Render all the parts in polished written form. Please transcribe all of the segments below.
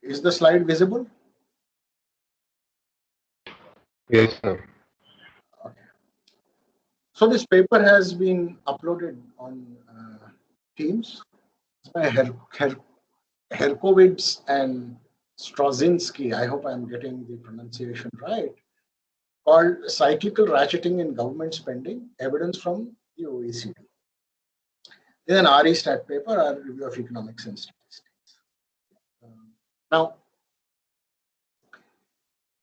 Is the slide visible? Yes, sir. Okay. So this paper has been uploaded on Teams by Herkovitz and Strozinski. I hope I'm getting the pronunciation right. Called Cyclical Ratcheting in Government Spending, Evidence from the OECD. This is an RE stat paper, our Review of Economics and Statistics. Now,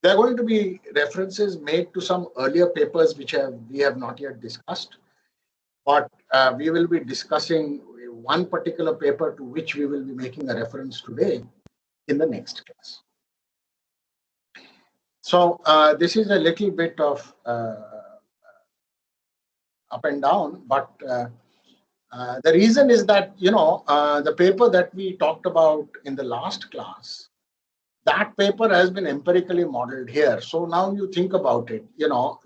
there are going to be references made to some earlier papers which we have not yet discussed, but we will be discussing one particular paper to which we will be making a reference today in the next class. So this is a little bit of up and down, but the reason is that, the paper that we talked about in the last class, that paper has been empirically modeled here. So now you think about it,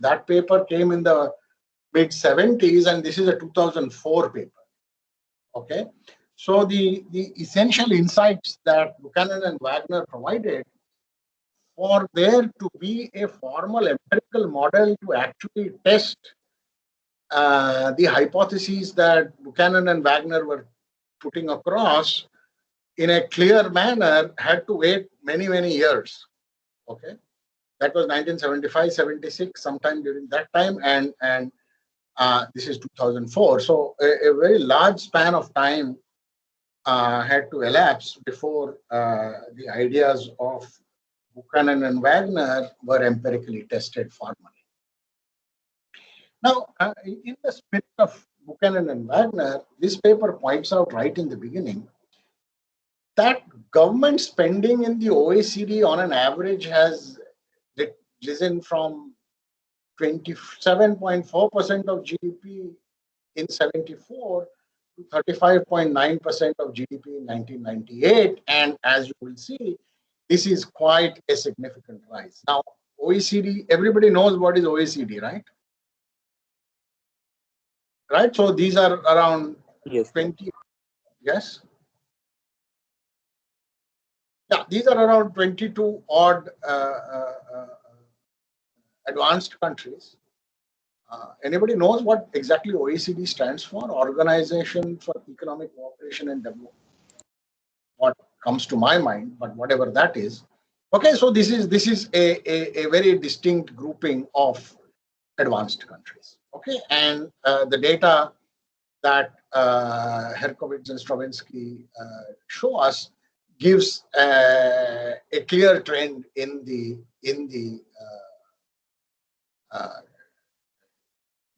that paper came in the mid 70s and this is a 2004 paper. Okay. So the essential insights that Buchanan and Wagner provided, for there to be a formal empirical model to actually test the hypotheses that Buchanan and Wagner were putting across in a clear manner, had to wait many, many years. Okay, that was 1975, 76, sometime during that time, and this is 2004. So a very large span of time had to elapse before the ideas of Buchanan and Wagner were empirically tested formally. Now, in the spirit of Buchanan and Wagner, this paper points out right in the beginning that government spending in the OECD on an average has risen from 27.4% of GDP in 74 to 35.9% of GDP in 1998. And as you will see, this is quite a significant rise. Now, OECD, everybody knows what is OECD, right? Right. So these are around 20. Yes. Yeah, these are around 22 odd advanced countries. Anybody knows what exactly OECD stands for? Organization for Economic Cooperation and Development. What comes to my mind, but whatever that is. Okay, so this is a very distinct grouping of advanced countries. Okay, and the data that Herkovitz and Stravinsky show us gives a clear trend in the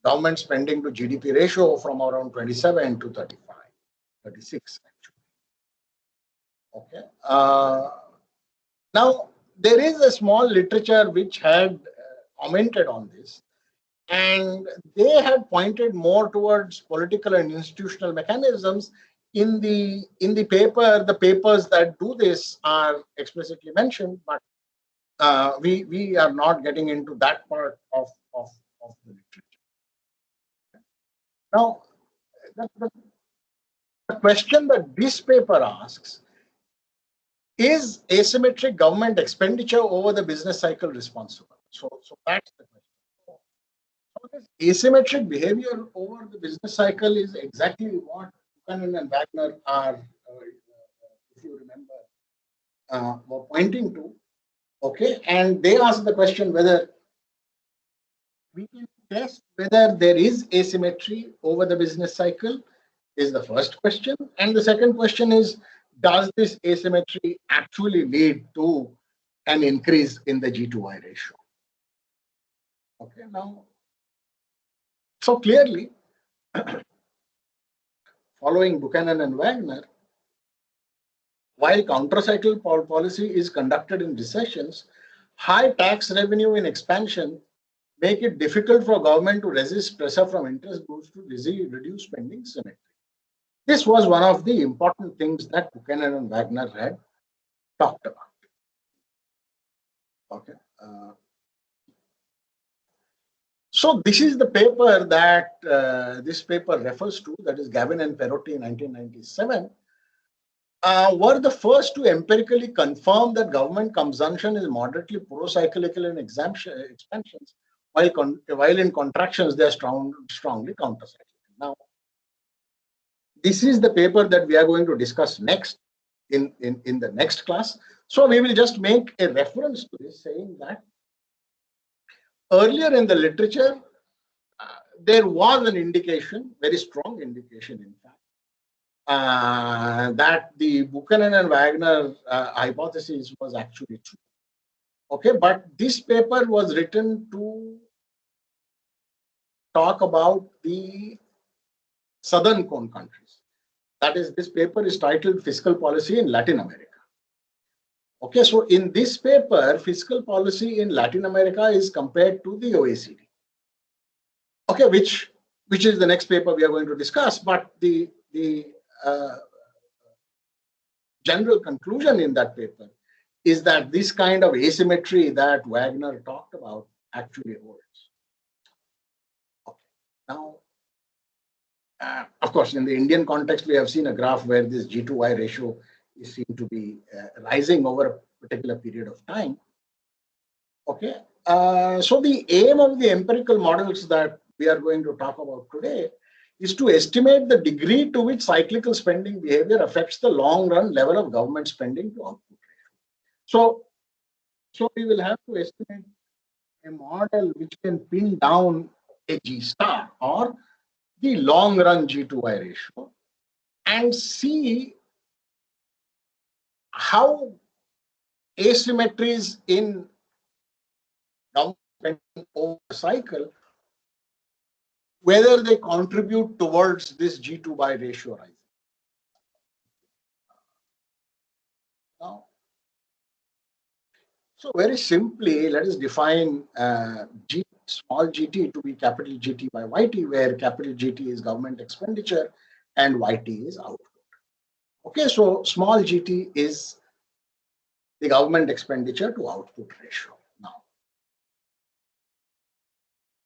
government spending to GDP ratio from around 27 to 35, 36 actually. Okay. Now, there is a small literature which had commented on this, and they had pointed more towards political and institutional mechanisms. In the paper, the papers that do this are explicitly mentioned, but we are not getting into that part of the literature. Now, the question that this paper asks is asymmetric government expenditure over the business cycle responsible? So that's the question. So this asymmetric behavior over the business cycle is exactly what Buchanan and Wagner are, if you remember, were pointing to. Okay, and they ask the question whether we can test whether there is asymmetry over the business cycle is the first question. And the second question is, does this asymmetry actually lead to an increase in the G2Y ratio? Okay, now, so clearly, following Buchanan and Wagner, while counter-cycle policy is conducted in recessions, high tax revenue in expansion make it difficult for government to resist pressure from interest groups to reduce spending symmetry. This was one of the important things that Buchanan and Wagner had talked about. Okay. So this is the paper that this paper refers to, that is Gavin and Perotti in 1997. were the first to empirically confirm that government consumption is moderately pro-cyclical in expansions, while in contractions they are strongly counter-cyclical. Now, this is the paper that we are going to discuss next in the next class. So we will just make a reference to this, saying that earlier in the literature, there was an indication, very strong indication, in fact, that the Buchanan and Wagner hypothesis was actually true. Okay, but this paper was written to talk about the southern cone countries. That is, this paper is titled Fiscal Policy in Latin America. Okay, so in this paper, fiscal policy in Latin America is compared to the OECD. Okay, which is the next paper we are going to discuss, but the general conclusion in that paper is that this kind of asymmetry that Wagner talked about actually holds. Okay. Now, of course, in the Indian context, we have seen a graph where this G2Y ratio is seen to be rising over a particular period of time. Okay. So the aim of the empirical models that we are going to talk about today is to estimate the degree to which cyclical spending behavior affects the long-run level of government spending to output ratio. So we will have to estimate a model which can pin down a G star or the long-run G2Y ratio and see how asymmetries in government spending over a cycle, whether they contribute towards this G2Y ratio rising. Now, so very simply, let us define small gt to be capital GT by YT, where capital GT is government expenditure and YT is output. Okay, so small gt is the government expenditure to output ratio. Now,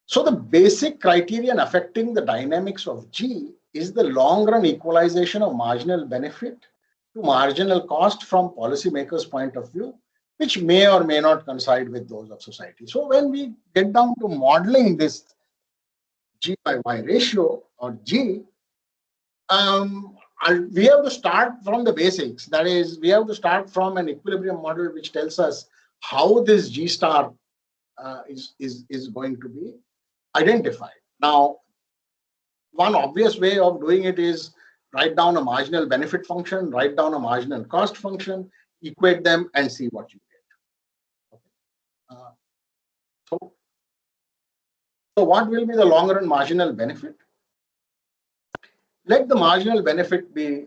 so the basic criterion affecting the dynamics of G is the long-run equalization of marginal benefit to marginal cost from policymakers' point of view, which may or may not coincide with those of society. So when we get down to modeling this G by Y ratio or G, we have to start from the basics. That is, we have to start from an equilibrium model which tells us how this G star is going to be identified. Now, one obvious way of doing it is write down a marginal benefit function, write down a marginal cost function, equate them, and see what you get. Okay. So what will be the long-run marginal benefit? Let the marginal benefit be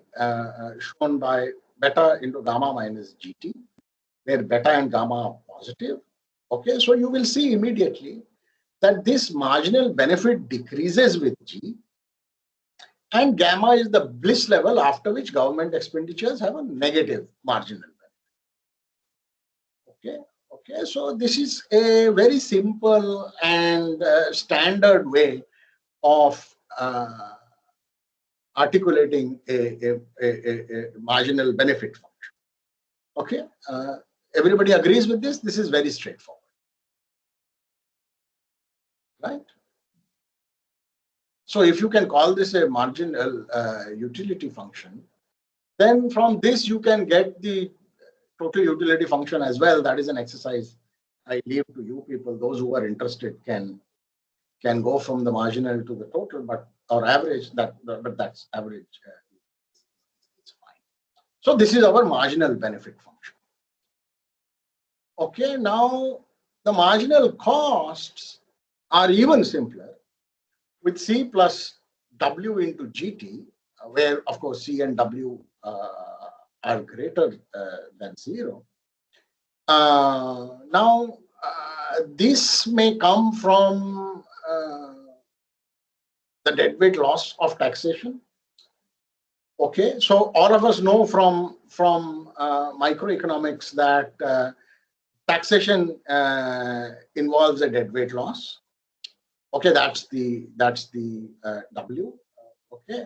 shown by beta into gamma minus GT, where beta and gamma are positive. Okay, so you will see immediately that this marginal benefit decreases with G, and gamma is the bliss level after which government expenditures have a negative marginal benefit. Okay, so this is a very simple and standard way of articulating a marginal benefit function. Okay, everybody agrees with this? This is very straightforward, right? So if you can call this a marginal utility function, then from this you can get the total utility function as well. That is an exercise I leave to you people. Those who are interested can go from the marginal to the total, but or average. But that's average. It's fine. So this is our marginal benefit function. Okay, now the marginal costs are even simpler with C plus W into GT, where of course C and W are greater than 0. Now, this may come from the deadweight loss of taxation. Okay, so all of us know from microeconomics that taxation involves a deadweight loss. Okay, that's the W. Okay,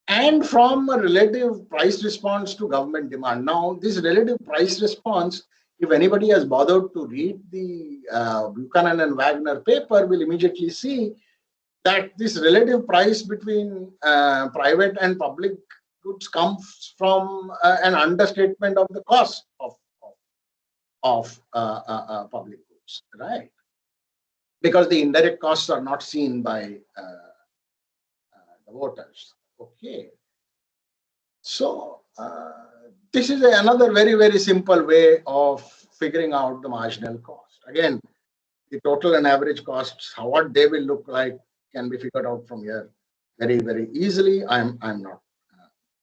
and from a relative price response to government demand. Now, this relative price response, if anybody has bothered to read the Buchanan and Wagner paper, will immediately see that this relative price between private and public goods comes from an understatement of the cost of public goods, right? Because the indirect costs are not seen by the voters. Okay, so this is another very simple way of figuring out the marginal cost. Again, the total and average costs, how what they will look like, can be figured out from here very easily. I'm not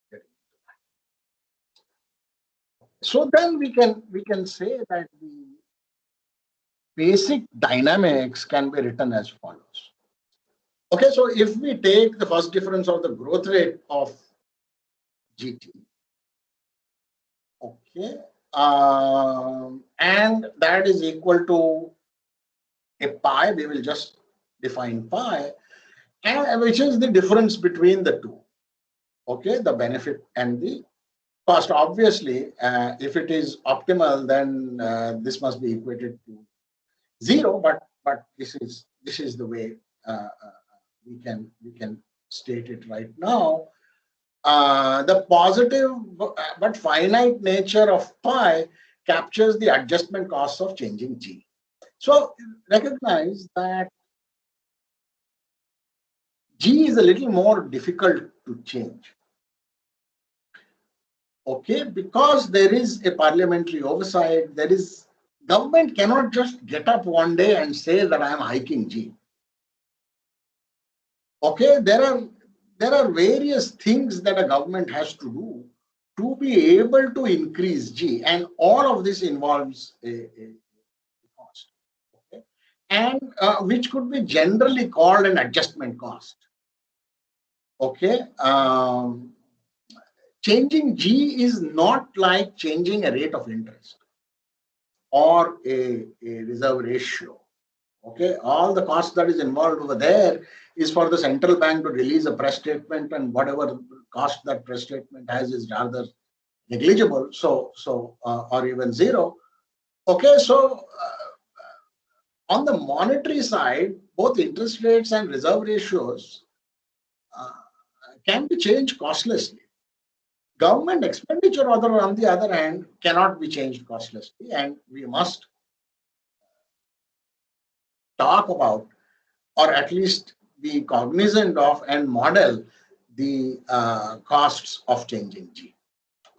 getting into that. So then we can say that the basic dynamics can be written as follows. Okay, so if we take the first difference of the growth rate of GT, okay, and that is equal to a pi, we will just define pi, and which is the difference between the two. Okay, the benefit and the cost. Obviously, if it is optimal, then this must be equated to zero. But this is the way we can state it right now. The positive but finite nature of pi captures the adjustment costs of changing G. So recognize that G is a little more difficult to change. Okay, because there is a parliamentary oversight, government cannot just get up one day and say that I am hiking G. Okay, there are various things that a government has to do to be able to increase G, and all of this involves a cost. Okay, and which could be generally called an adjustment cost. Okay, changing G is not like changing a rate of interest or a reserve ratio. Okay, all the cost that is involved over there is for the central bank to release a press statement, and whatever cost that press statement has is rather negligible, or even zero. Okay, so on the monetary side, both interest rates and reserve ratios uh, can be changed costlessly. Government expenditure, on the other hand, cannot be changed costlessly, and we must talk about, or at least be cognizant of and model the costs of changing G.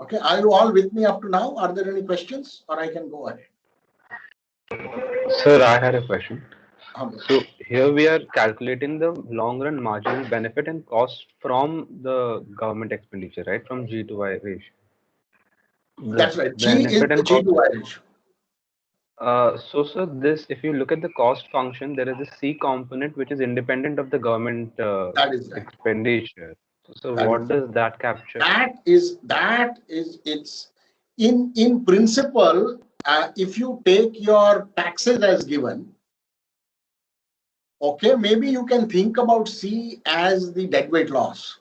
Okay, are you all with me up to now? Are there any questions, or I can go ahead? Sir, I had a question. Okay. So here we are calculating the long run marginal benefit and cost from the government expenditure, right? From G to Y ratio. The That's right. G is benefit the and G cost. to Y ratio. So sir, this if you look at the cost function, there is a C component which is independent of the government That is right. expenditure. So That what is does that capture? it's in principle. If you take your taxes as given, okay, maybe you can think about C as the deadweight loss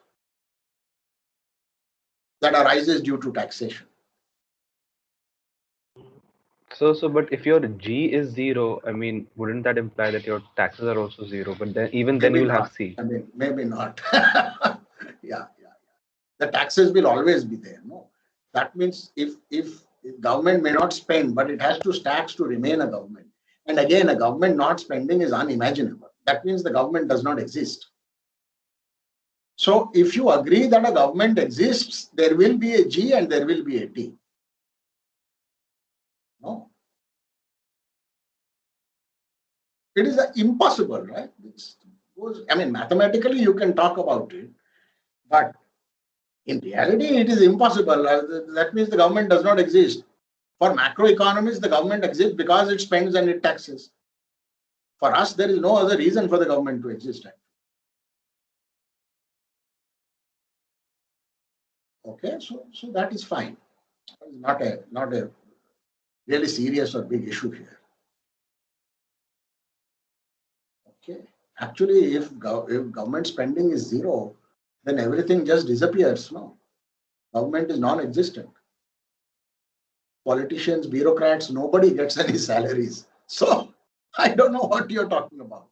that arises due to taxation. So but if your G is zero, I mean, wouldn't that imply that your taxes are also zero? But then even then Maybe you'll have not. C. I mean, maybe not. Yeah. The taxes will always be there. No, that means if government may not spend, but it has to tax to remain a government. And again, a government not spending is unimaginable. That means the government does not exist. So if you agree that a government exists, there will be a G and there will be a T. No, it is impossible, right? I mean, mathematically you can talk about it, but in reality it is impossible. That means the government does not exist. For macroeconomists, the government exists because it spends and it taxes. For us, there is no other reason for the government to exist. Okay, so that is fine. It's not a really serious or big issue here. Okay, actually, if government spending is zero, then everything just disappears. No, government is non-existent. Politicians, bureaucrats, nobody gets any salaries. So I don't know what you're talking about.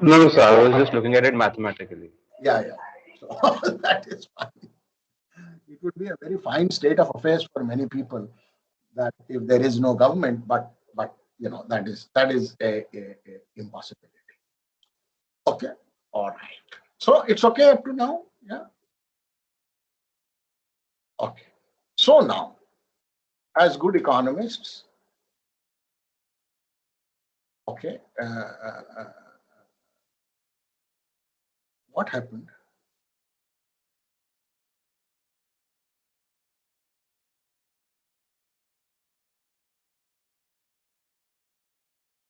No, no, sir. I was just looking at it mathematically. Yeah, yeah. So that is fine. It would be a very fine state of affairs for many people that if there is no government, but that is a impossibility. Okay, all right. So it's okay up to now. Yeah. Okay. So now, as good economists, okay, what happened?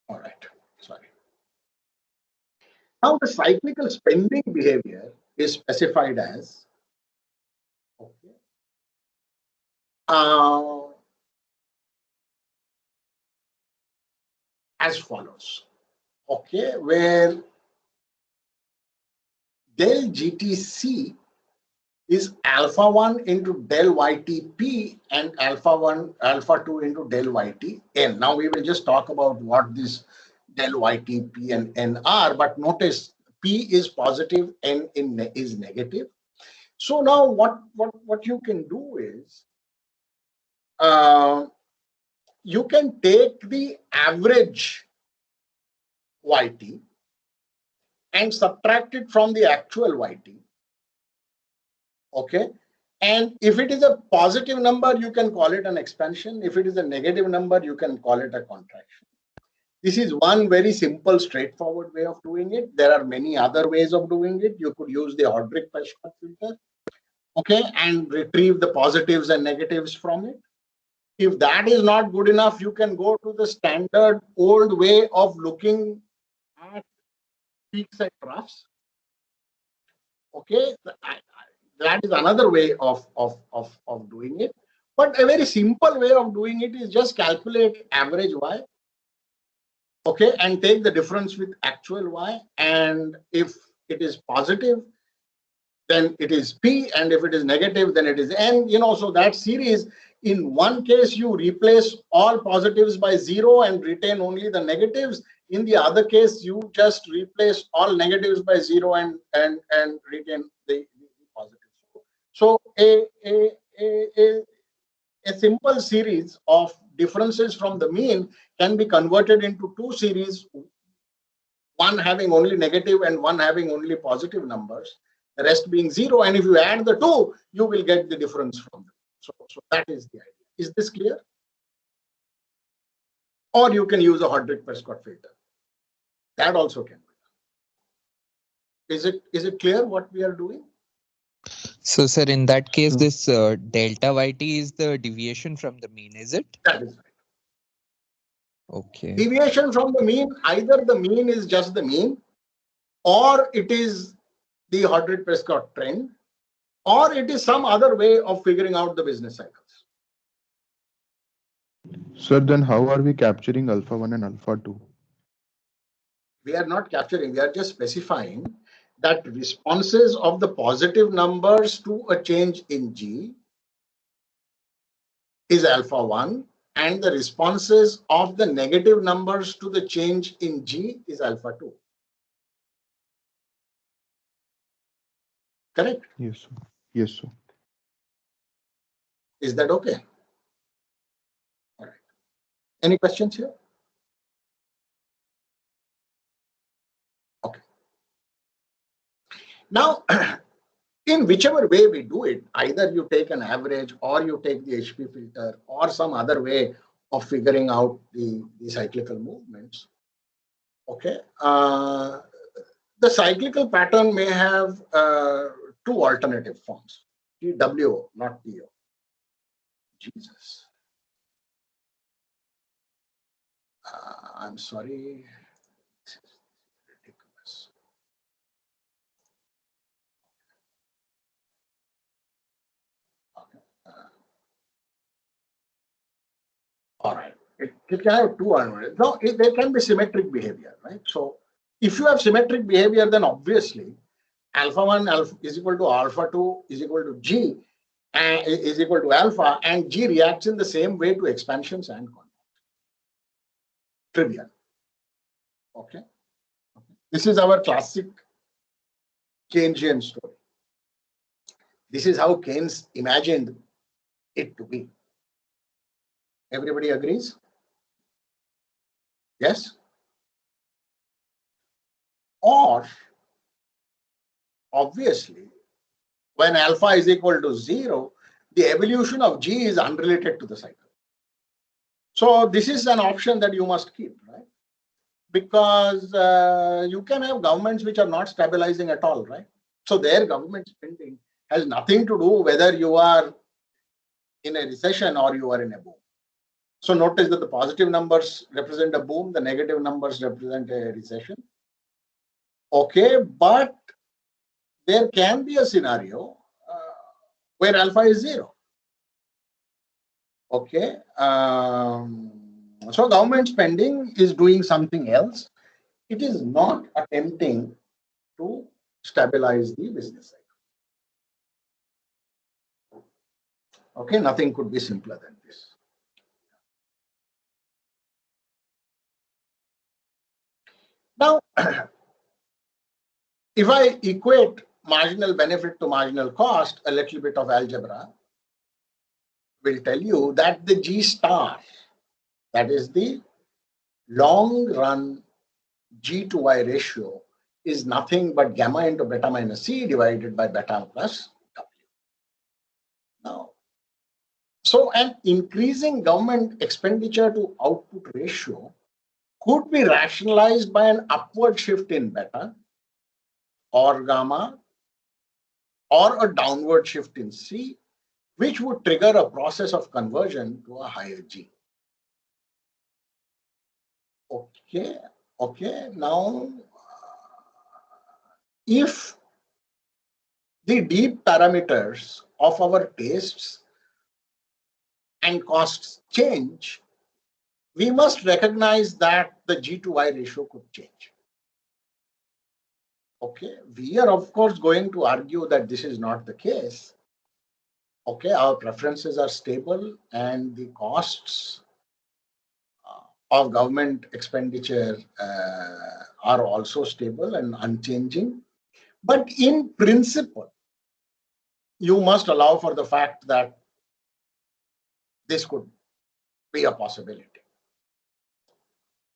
All right. Sorry. Now the cyclical spending behavior is specified as okay, uh, as follows. Okay, where del GTC is alpha 1 into del YTP and alpha 1, alpha 2 into del YTN. Now we will just talk about what this del YTP and N are, but notice P is positive, N is negative. So now what you can do is you can take the average YT and subtract it from the actual YT. Okay. And if it is a positive number, you can call it an expansion. If it is a negative number, you can call it a contraction. This is one very simple, straightforward way of doing it. There are many other ways of doing it. You could use the Hodrick-Prescott filter, okay, and retrieve the positives and negatives from it. If that is not good enough, you can go to the standard old way of looking at peaks and troughs. Okay, that is another way of doing it. But a very simple way of doing it is just calculate average Y, okay, and take the difference with actual Y. And if it is positive, then it is P, and if it is negative, then it is N. So that series, in one case, you replace all positives by 0 and retain only the negatives. In the other case, you just replace all negatives by 0 and retain the positives. So a simple series of differences from the mean can be converted into two series, one having only negative and one having only positive numbers, the rest being 0. And if you add the two, you will get the difference from them. So that is the idea. Is this clear? Or you can use a Hodrick-Prescott filter. That also can be done. Is it clear what we are doing? So, sir, in that case, this delta YT is the deviation from the mean, is it? That is right. Okay. Deviation from the mean, either the mean is just the mean, or it is the Hodrick-Prescott trend, or it is some other way of figuring out the business cycles. Sir, then how are we capturing alpha 1 and alpha 2? We are not capturing, we are just specifying that responses of the positive numbers to a change in G is alpha 1, and the responses of the negative numbers to the change in G is alpha 2. Correct? Yes, sir. Yes, sir. Is that okay? All right. Any questions here? Okay. Now, in whichever way we do it, either you take an average or you take the HP filter or some other way of figuring out the cyclical movements. Okay. The cyclical pattern may have two alternative forms, TW, not TO. Jesus. I'm sorry. This is ridiculous. Okay. All right. It can have two there can be symmetric behavior, right? So if you have symmetric behavior, then obviously alpha 1 alpha is equal to alpha 2 is equal to G and is equal to alpha, and G reacts in the same way to expansions and contractions. Trivial. Okay. This is our classic Keynesian story. This is how Keynes imagined it to be. Everybody agrees? Yes? Or, obviously, when alpha is equal to 0, the evolution of G is unrelated to the cycle. So this is an option that you must keep, right? Because you can have governments which are not stabilizing at all, right? So their government spending has nothing to do whether you are in a recession or you are in a boom. So notice that the positive numbers represent a boom, the negative numbers represent a recession. Okay, but there can be a scenario where alpha is 0. Okay, so government spending is doing something else. It is not attempting to stabilize the business cycle. Okay, nothing could be simpler than this. Now, if I equate marginal benefit to marginal cost, a little bit of algebra will tell you that the G star, that is the long run G to Y ratio, is nothing but gamma into beta minus C divided by beta plus W. Now, so an increasing government expenditure to output ratio could be rationalized by an upward shift in beta or gamma or a downward shift in C, which would trigger a process of conversion to a higher G. Okay, okay. Now, if the deep parameters of our tastes and costs change, we must recognize that the G to Y ratio could change. Okay, we are of course going to argue that this is not the case. Okay, our preferences are stable and the costs of government expenditure are also stable and unchanging. But in principle, you must allow for the fact that this could be a possibility.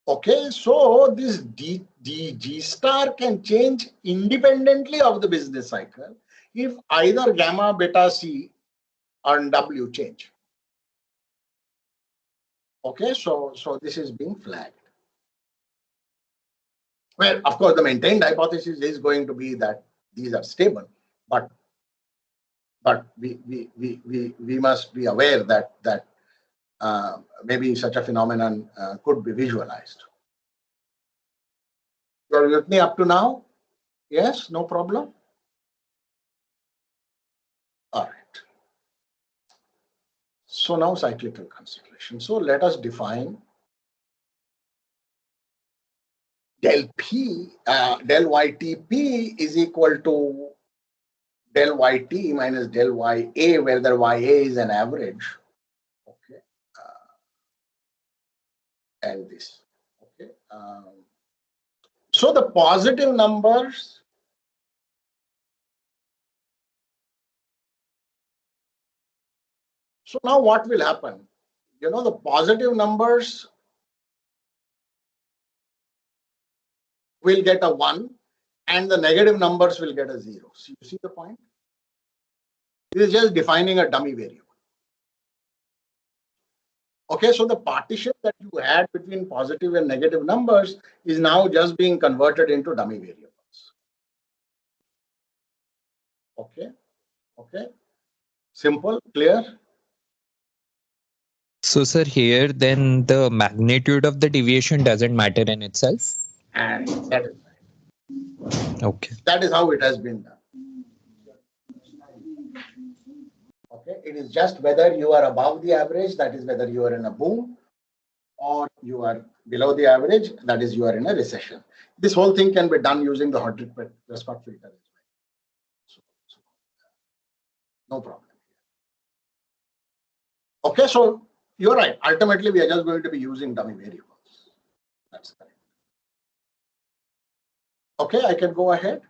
Okay, so this G star can change independently of the business cycle if either gamma, beta, C and W change. Okay, so this is being flagged. Well, of course, the maintained hypothesis is going to be that these are stable, but we must be aware that maybe such a phenomenon could be visualized. You are with me up to now? Yes, no problem. All right. So now cyclical consideration. So let us define del P, del YTP is equal to del YT minus del YA, where the YA is an average. Okay. And this. Okay. So the positive numbers so now what will happen? You know, the positive numbers will get a 1 and the negative numbers will get a 0. So you see the point? It is just defining a dummy variable. Okay, so the partition that you had between positive and negative numbers is now just being converted into dummy variables. Okay, okay. Simple, clear? So, sir, here then the magnitude of the deviation doesn't matter in itself. And that is right. Okay. That is how it has been done. Okay, it is just whether you are above the average, that is whether you are in a boom, or you are below the average, that is you are in a recession. This whole thing can be done using the Hodrick-Prescott filter. No problem. Okay, so you're right. Ultimately, we are just going to be using dummy variables. That's correct. Okay, I can go ahead.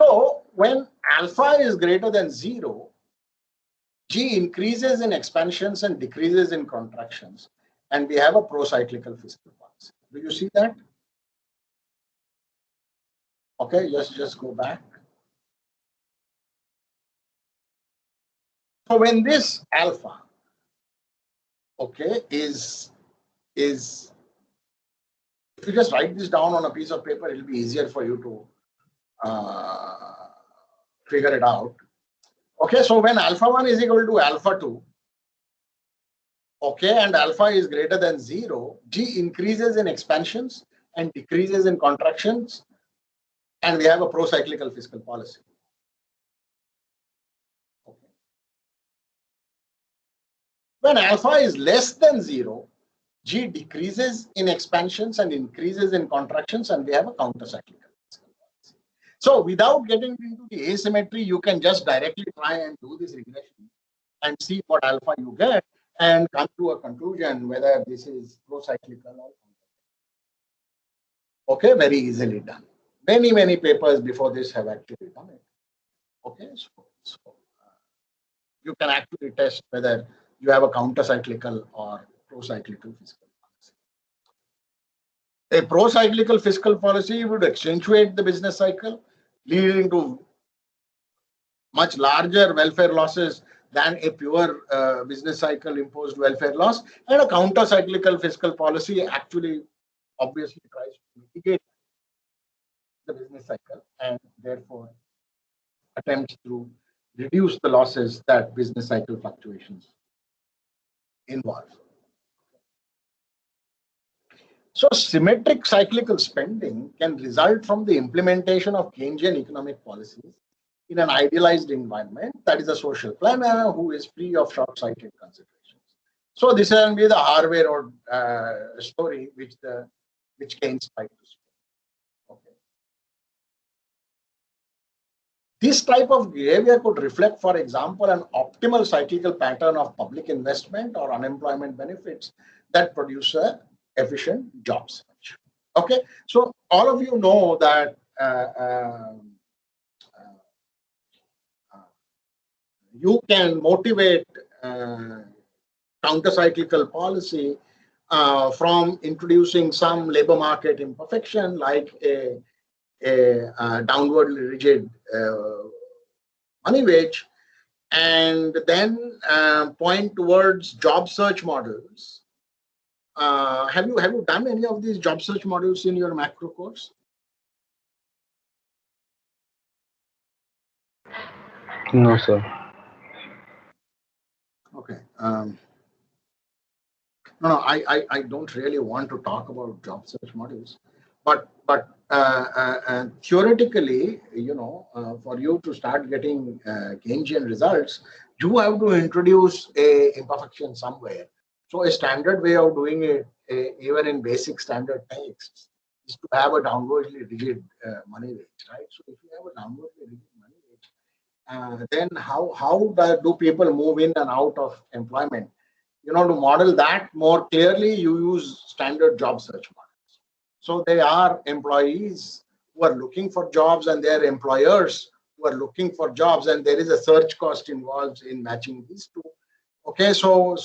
So when alpha is greater than 0, G increases in expansions and decreases in contractions. And we have a pro-cyclical fiscal policy. Do you see that? Okay, just go back. So when this alpha, okay, is if you just write this down on a piece of paper, it'll be easier for you to figure it out. Okay, so when alpha 1 is equal to alpha 2, okay, and alpha is greater than 0, G increases in expansions and decreases in contractions, and we have a pro-cyclical fiscal policy. Okay. When alpha is less than 0, G decreases in expansions and increases in contractions, and we have a counter-cyclical fiscal policy. So without getting into the asymmetry, you can just directly try and do this regression and see what alpha you get and come to a conclusion whether this is pro-cyclical or counter. Okay, very easily done. Many papers before this have actually done it. Okay, so you can actually test whether you have a counter-cyclical or pro-cyclical fiscal policy. A pro-cyclical fiscal policy would accentuate the business cycle, leading to much larger welfare losses than a pure business cycle imposed welfare loss. And a counter-cyclical fiscal policy actually obviously tries to mitigate the business cycle and therefore attempts to reduce the losses that business cycle fluctuations involve. So symmetric cyclical spending can result from the implementation of Keynesian economic policies in an idealized environment, that is a social planner who is free of short-sighted considerations. So this can be the Harvey Road story which Keynes tried to speak. Okay. This type of behavior could reflect, for example, an optimal cyclical pattern of public investment or unemployment benefits that produce a efficient job search. Okay, so all of you know that you can motivate counter-cyclical policy from introducing some labor market imperfection like a downwardly rigid money wage, and then point towards job search models. Have you done any of these job search models in your macro course? No, sir. Okay. No, I don't really want to talk about job search models, but theoretically, for you to start getting Keynesian results, you have to introduce a imperfection somewhere. So a standard way of doing it, even in basic standard texts, is to have a downwardly rigid money wage, right? So if you have a downwardly rigid money wage, then how do people move in and out of employment? To model that more clearly, you use standard job search models. So they are employees who are looking for jobs and their employers who are looking for jobs, and there is a search cost involved in matching these two. Okay, so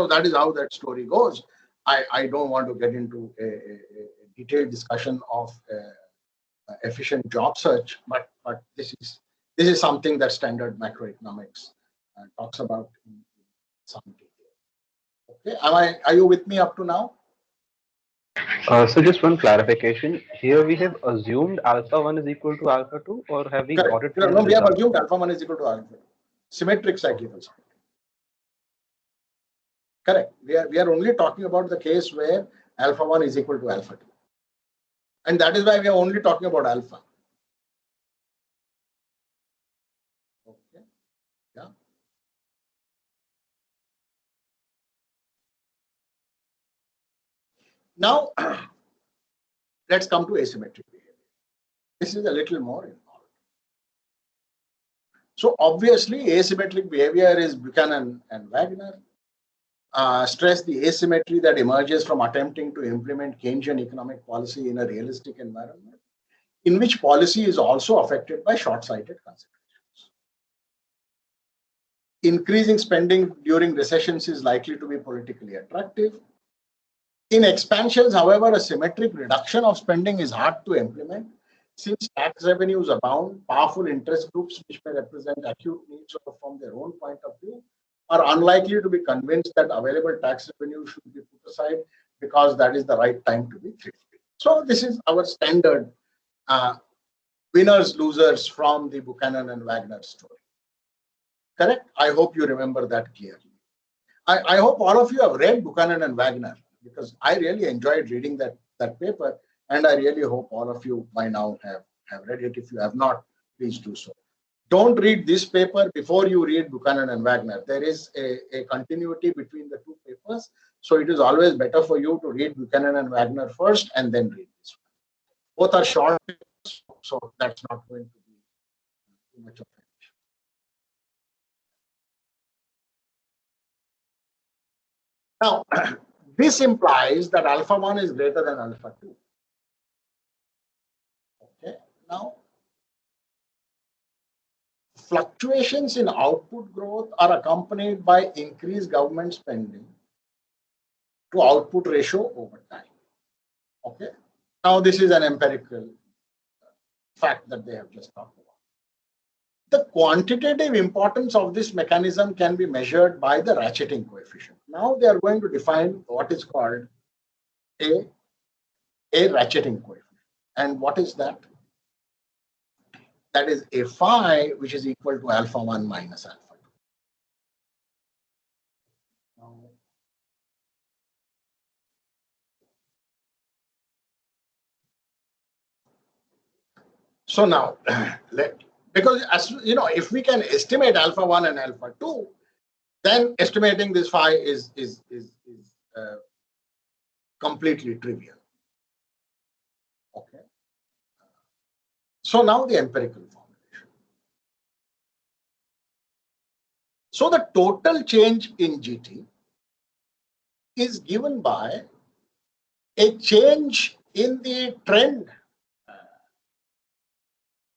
that is how that story goes. I don't want to get into a detailed discussion of efficient job search, but this is something that standard macroeconomics talks about in some detail. Okay, are you with me up to now? So just one clarification. Here we have assumed alpha 1 is equal to alpha 2, or have we Correct. got it from No, the we have result? assumed alpha 1 is equal to alpha 2. Symmetric cyclical spending. Correct. We are only talking about the case where alpha 1 is equal to alpha 2. And that is why we are only talking about alpha. Okay. Yeah. Now, let's come to asymmetric behavior. This is a little more involved. So obviously, asymmetric behavior is Buchanan and Wagner. Stress the asymmetry that emerges from attempting to implement Keynesian economic policy in a realistic environment, in which policy is also affected by short-sighted considerations. Increasing spending during recessions is likely to be politically attractive. In expansions, however, a symmetric reduction of spending is hard to implement since tax revenues abound. Powerful interest groups, which may represent acute needs from their own point of view, are unlikely to be convinced that available tax revenue should be put aside because that is the right time to be thrifty. So this is our standard winners, losers from the Buchanan and Wagner story. Correct? I hope you remember that clearly. I hope all of you have read Buchanan and Wagner, because I really enjoyed reading that paper, and I really hope all of you by now have read it. If you have not, please do so. Don't read this paper before you read Buchanan and Wagner. There is a continuity between the two papers, so it is always better for you to read Buchanan and Wagner first and then read this one. Both are short papers, so that's not going to be too much of an issue. Now, this implies that alpha 1 is greater than alpha 2. Okay. Now, fluctuations in output growth are accompanied by increased government spending to output ratio over time. Okay. Now, this is an empirical fact that they have just talked about. The quantitative importance of this mechanism can be measured by the ratcheting coefficient. Now, they are going to define what is called a ratcheting coefficient. And what is that? That is a phi, which is equal to alpha 1 minus alpha 2. So now, because as you know, if we can estimate alpha 1 and alpha 2, then estimating this phi is completely trivial. Okay. So now the empirical formulation. So the total change in GT is given by a change in the trend,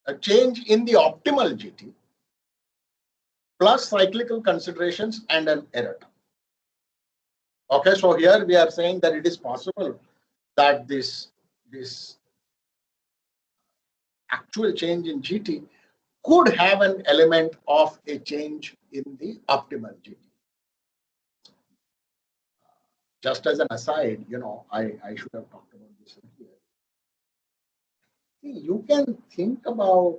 a change in the optimal GT, plus cyclical considerations and an error term. Okay, so here we are saying that it is possible that this actual change in GT could have an element of a change in the optimal GT. Just as an aside, you know, I should have talked about this earlier. See, you can think about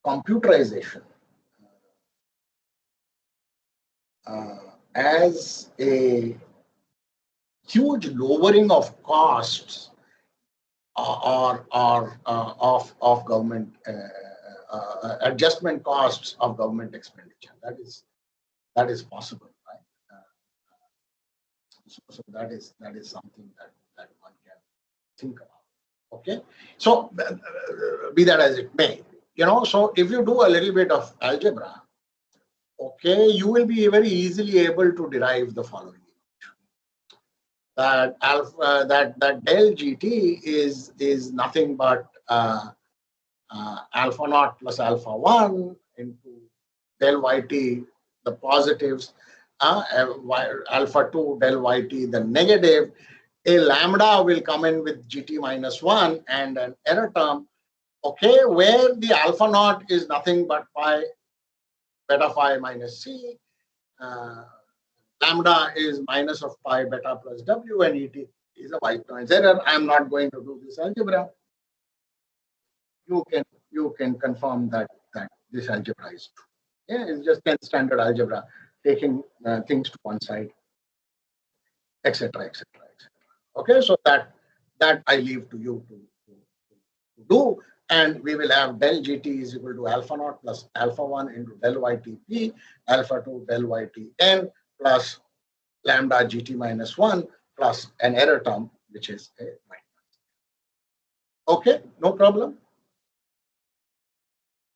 computerization as a huge lowering of costs or of government adjustment costs of government expenditure. That is possible, right? So that is something that one can think about. Okay, so be that as it may, you know. So if you do a little bit of algebra, okay, you will be very easily able to derive the following: that alpha, that del GT is nothing but alpha naught plus alpha 1 into del YT, the positives, alpha 2 del YT, the negative. A lambda will come in with GT minus 1 and an error term, okay, where the alpha naught is nothing but pi, beta phi minus C. Lambda is minus of pi beta plus W, and ET is a white noise error. I am not going to do this algebra. You can confirm that this algebra is true. Yeah, it's just standard algebra, taking things to one side, etc., etc., etc. Okay, so that I leave to you to do, and we will have del GT is equal to alpha naught plus alpha 1 into del YT P, alpha 2 del YT N plus lambda gt minus 1 plus an error term, which is a minus. Okay, no problem.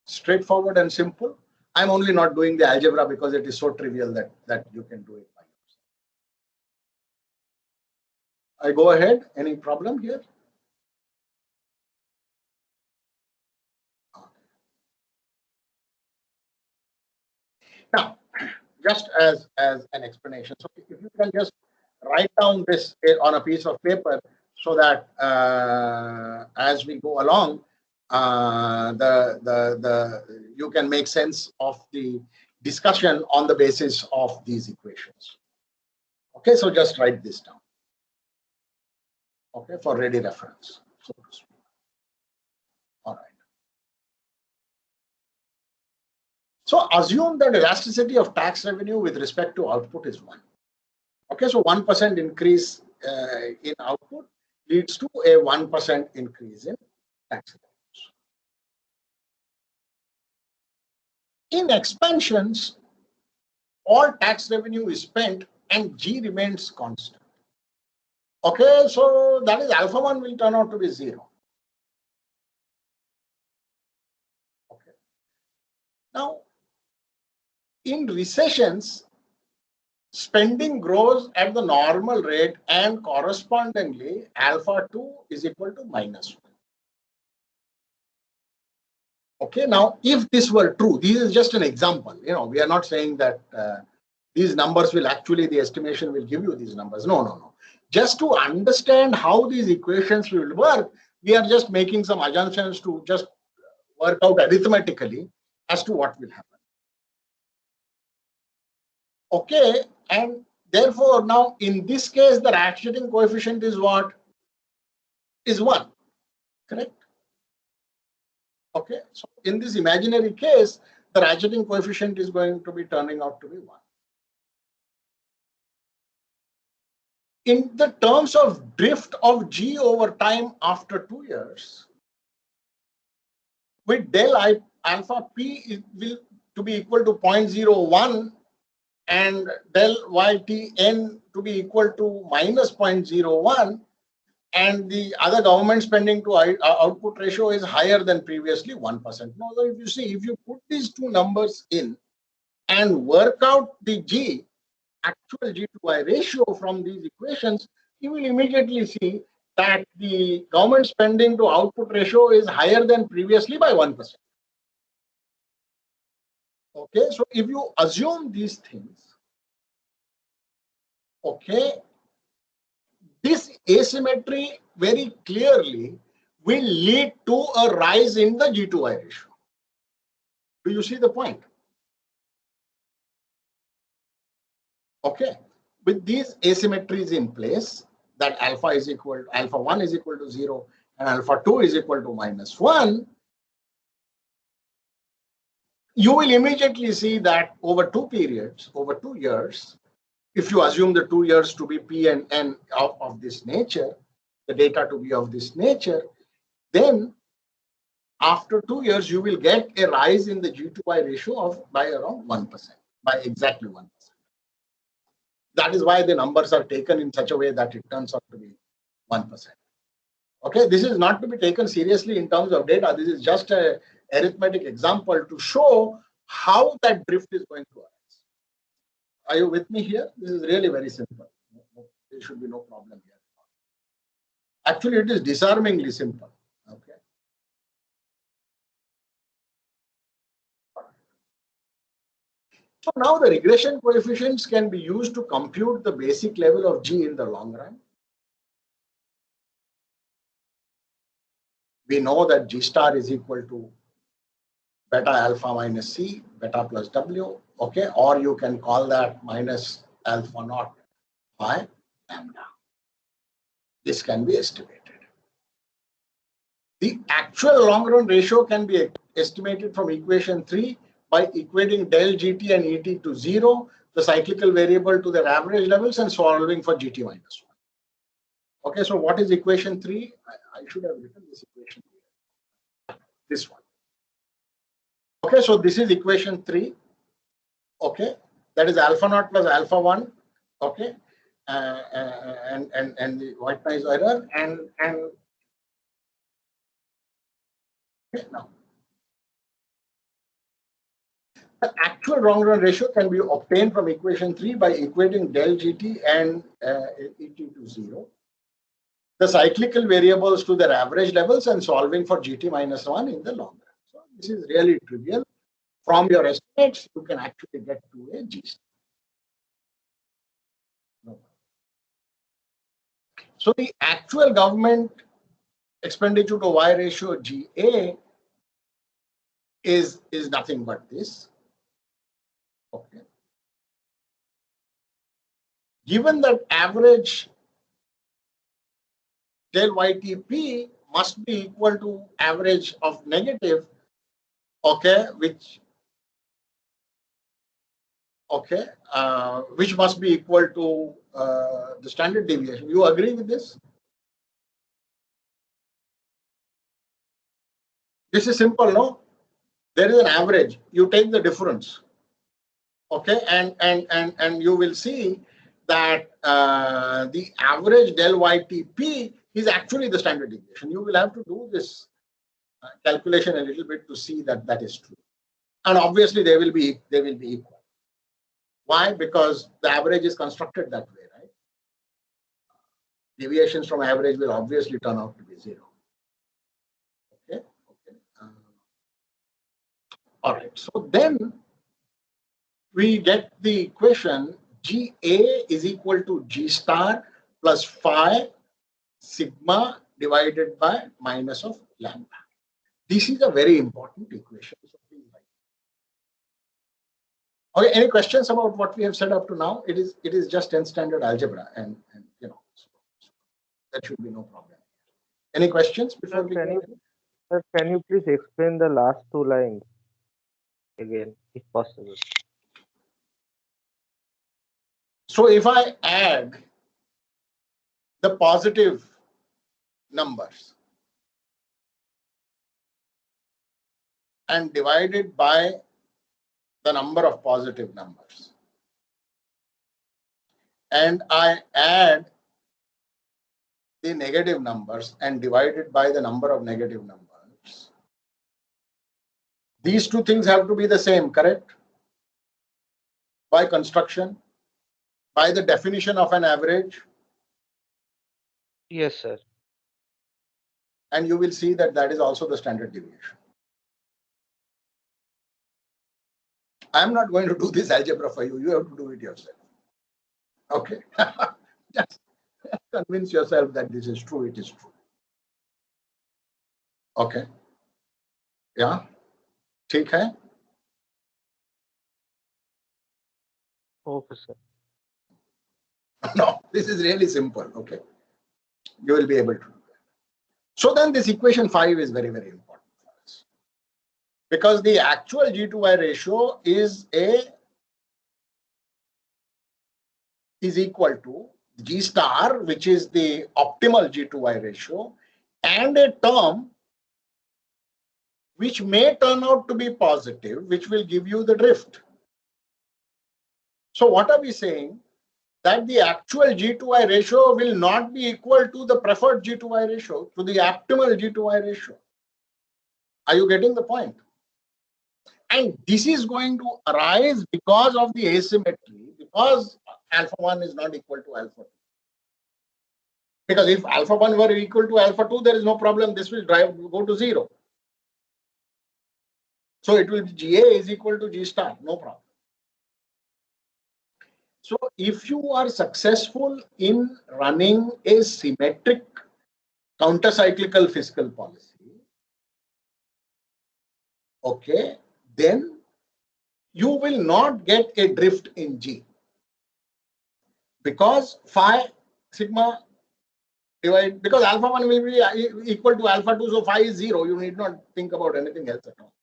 Straightforward and simple. I'm only not doing the algebra because it is so trivial that you can do it by yourself. I go ahead. Any problem here? Now, just as an explanation, so if you can just write down this on a piece of paper so that as we go along, you can make sense of the discussion on the basis of these equations. Okay, so just write this down. Okay, for ready reference, so to speak. All right. So assume that elasticity of tax revenue with respect to output is 1. Okay, so 1% increase in output leads to a 1% increase in tax revenues. In expansions, all tax revenue is spent and G remains constant. Okay, so that is alpha 1 will turn out to be 0. Okay. Now, in recessions, spending grows at the normal rate and correspondingly alpha 2 is equal to minus 1. Okay, now if this were true, this is just an example. We are not saying that these numbers will actually, the estimation will give you these numbers. No. Just to understand how these equations will work, we are just making some assumptions to just work out arithmetically as to what will happen. Okay, and therefore now in this case, the ratcheting coefficient is what? Is 1, correct? Okay, so in this imaginary case, the ratcheting coefficient is going to be turning out to be 1. In the terms of drift of G over time after 2 years, with del I alpha P will to be equal to 0.01 and del YTN to be equal to minus 0.01, and the other government spending to output ratio is higher than previously 1%. Now, if you see, if you put these two numbers in and work out the G, actual G to Y ratio from these equations, you will immediately see that the government spending to output ratio is higher than previously by 1%. Okay, so if you assume these things, okay, this asymmetry very clearly will lead to a rise in the G to Y ratio. Do you see the point? Okay, with these asymmetries in place, that alpha 1 is equal to 0 and alpha 2 is equal to minus 1, you will immediately see that over 2 periods, over 2 years, if you assume the 2 years to be P and N of this nature, the data to be of this nature, then after 2 years, you will get a rise in the G to Y ratio by around 1%, by exactly 1%. That is why the numbers are taken in such a way that it turns out to be 1%. Okay, this is not to be taken seriously in terms of data. This is just an arithmetic example to show how that drift is going to arise. Are you with me here? This is really very simple. There should be no problem here. Actually, it is disarmingly simple. Okay. So now the regression coefficients can be used to compute the basic level of G in the long run. We know that G star is equal to beta alpha minus C, beta plus W, okay, or you can call that minus alpha naught by lambda. This can be estimated. The actual long run ratio can be estimated from equation 3 by equating del GT and ET to 0, the cyclical variable to their average levels, and solving for GT minus 1. Okay, so what is equation 3? I should have written this equation here. This one. Okay, so this is equation 3. Okay, that is alpha naught plus alpha 1 Okay, and the white noise error and okay, now the actual wrong run ratio can be obtained from equation 3 by equating del GT and ET to 0, the cyclical variables to their average levels, and solving for GT minus 1 in the long run. So this is really trivial. From your estimates, you can actually get to a G star. So the actual government expenditure to Y ratio GA is nothing but this. Okay. Given that average del YTP must be equal to average of negative, okay, which must be equal to the standard deviation. You agree with this? This is simple, no? There is an average. You take the difference, okay, and you will see that the average del YTP is actually the standard deviation. You will have to do this calculation a little bit to see that that is true, and obviously they will be equal. Why? Because the average is constructed that way, right? Deviations from average will obviously turn out to be 0. Okay. All right. So then we get the equation GA is equal to G star plus phi sigma divided by minus of lambda. This is a very important equation. Okay, any questions about what we have said up to now? It is just 10th standard algebra, and so that should be no problem. Any questions before we go? Sir, can you please explain the last 2 lines again, if possible? So if I add the positive numbers and divide it by the number of positive numbers, and I add the negative numbers and divide it by the number of negative numbers, these two things have to be the same, correct? By construction, by the definition of an average. Yes, sir. And you will see that that is also the standard deviation. I am not going to do this algebra for you. You have to do it yourself. Okay. Just convince yourself that this is true. It is true. Okay. Yeah. ठीक है? Okay, sir. No, this is really simple. Okay. You will be able to do that. So then this equation 5 is very, very important for us. Because the actual G to Y ratio is equal to G star, which is the optimal G to Y ratio, and a term which may turn out to be positive, which will give you the drift. So what are we saying? That the actual G to Y ratio will not be equal to the preferred G to Y ratio, to the optimal G to Y ratio. Are you getting the point? And this is going to arise because of the asymmetry, because alpha 1 is not equal to alpha 2. Because if alpha 1 were equal to alpha 2, there is no problem. This will go to 0. So it will be GA is equal to G star, no problem. So if you are successful in running a symmetric counter-cyclical fiscal policy, okay, then you will not get a drift in G. Because phi sigma divide, because alpha 1 will be equal to alpha 2, so phi is 0. You need not think about anything else at all.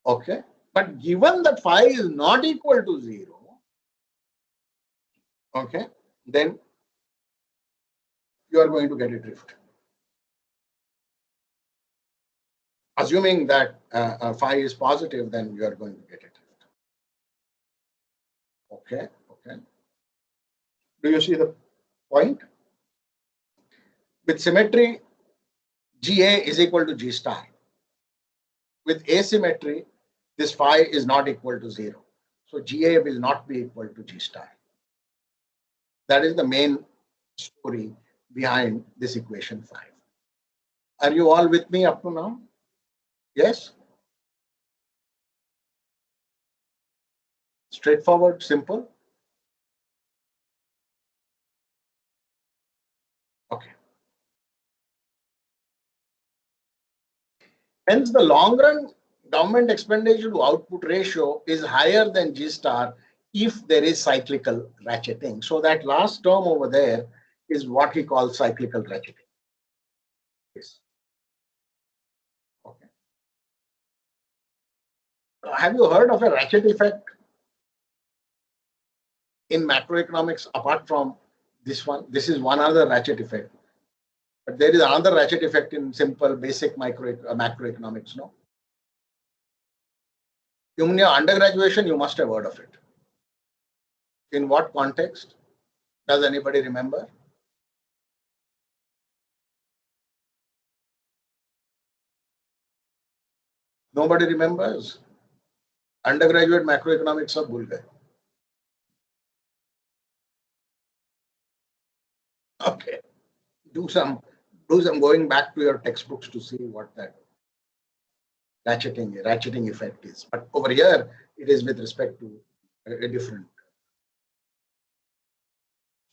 Okay, but given that phi is not equal to 0, okay, then you are going to get a drift. Assuming that phi is positive, then you are going to get a drift. Okay, okay. Do you see the point? With symmetry, GA is equal to G star. With asymmetry, this phi is not equal to 0. So GA will not be equal to G star. That is the main story behind this equation 5. Are you all with me up to now? Yes? Straightforward, simple? Okay. Hence, the long run government expenditure to output ratio is higher than G star if there is cyclical ratcheting. So that last term over there is what he calls cyclical ratcheting. Yes. Okay. Have you heard of a ratchet effect in macroeconomics apart from this one? This is one other ratchet effect. But there is another ratchet effect in simple basic macroeconomics, no? In your undergraduation, you must have heard of it. In what context? Does anybody remember? Nobody remembers? Undergraduate macroeconomics of bhul gaye. Okay. Do some going back to your textbooks to see what that ratcheting effect is. But over here, it is with respect to a different.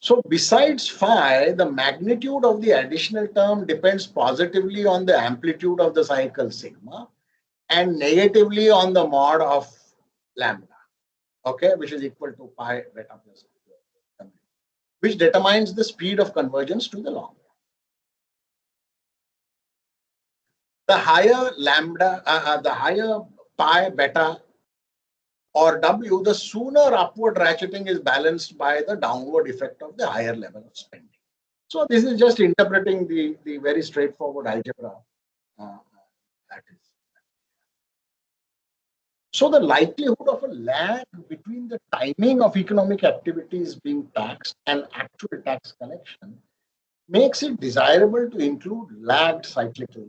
So besides phi, the magnitude of the additional term depends positively on the amplitude of the cycle sigma and negatively on the mod of lambda, okay, which is equal to pi beta plus, which determines the speed of convergence to the long. The higher lambda, the higher pi beta or W, the sooner upward ratcheting is balanced by the downward effect of the higher level of spending. So this is just interpreting the very straightforward algebra. That is. So the likelihood of a lag between the timing of economic activities being taxed and actual tax collection makes it desirable to include lagged cyclical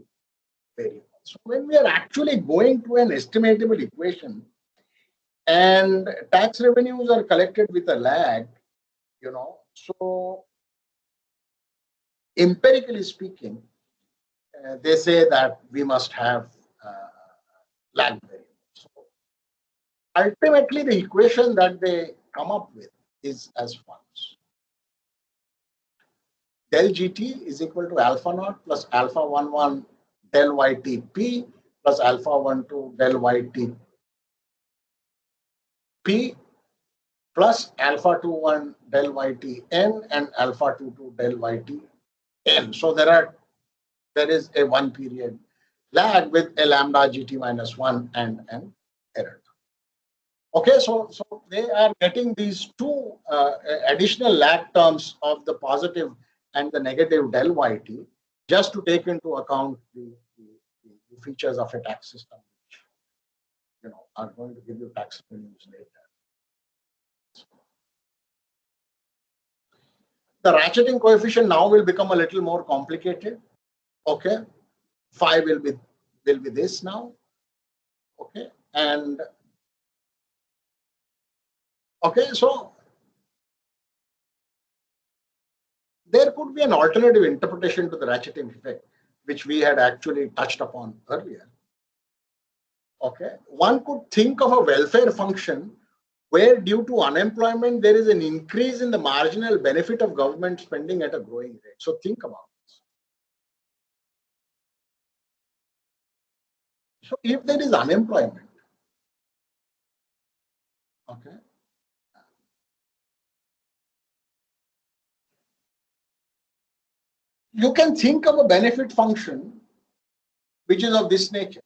variables. So when we are actually going to an estimatable equation and tax revenues are collected with a lag, so empirically speaking, they say that we must have lag variables. So ultimately, the equation that they come up with is as follows. Del GT is equal to alpha naught plus alpha 11 del YT plus alpha 12 del YT P plus alpha 21 del YT N and alpha 22 del YT N. So there is a one period lag with a lambda GT minus 1 and an error. Okay, so they are getting these two additional lag terms of the positive and the negative del YT just to take into account the features of a tax system, which are going to give you tax revenues later. The ratcheting coefficient now will become a little more complicated. Okay, phi will be this now. Okay, and okay, so there could be an alternative interpretation to the ratcheting effect, which we had actually touched upon earlier. Okay, one could think of a welfare function where due to unemployment, there is an increase in the marginal benefit of government spending at a growing rate. So think about this. So if there is unemployment, okay, you can think of a benefit function which is of this nature.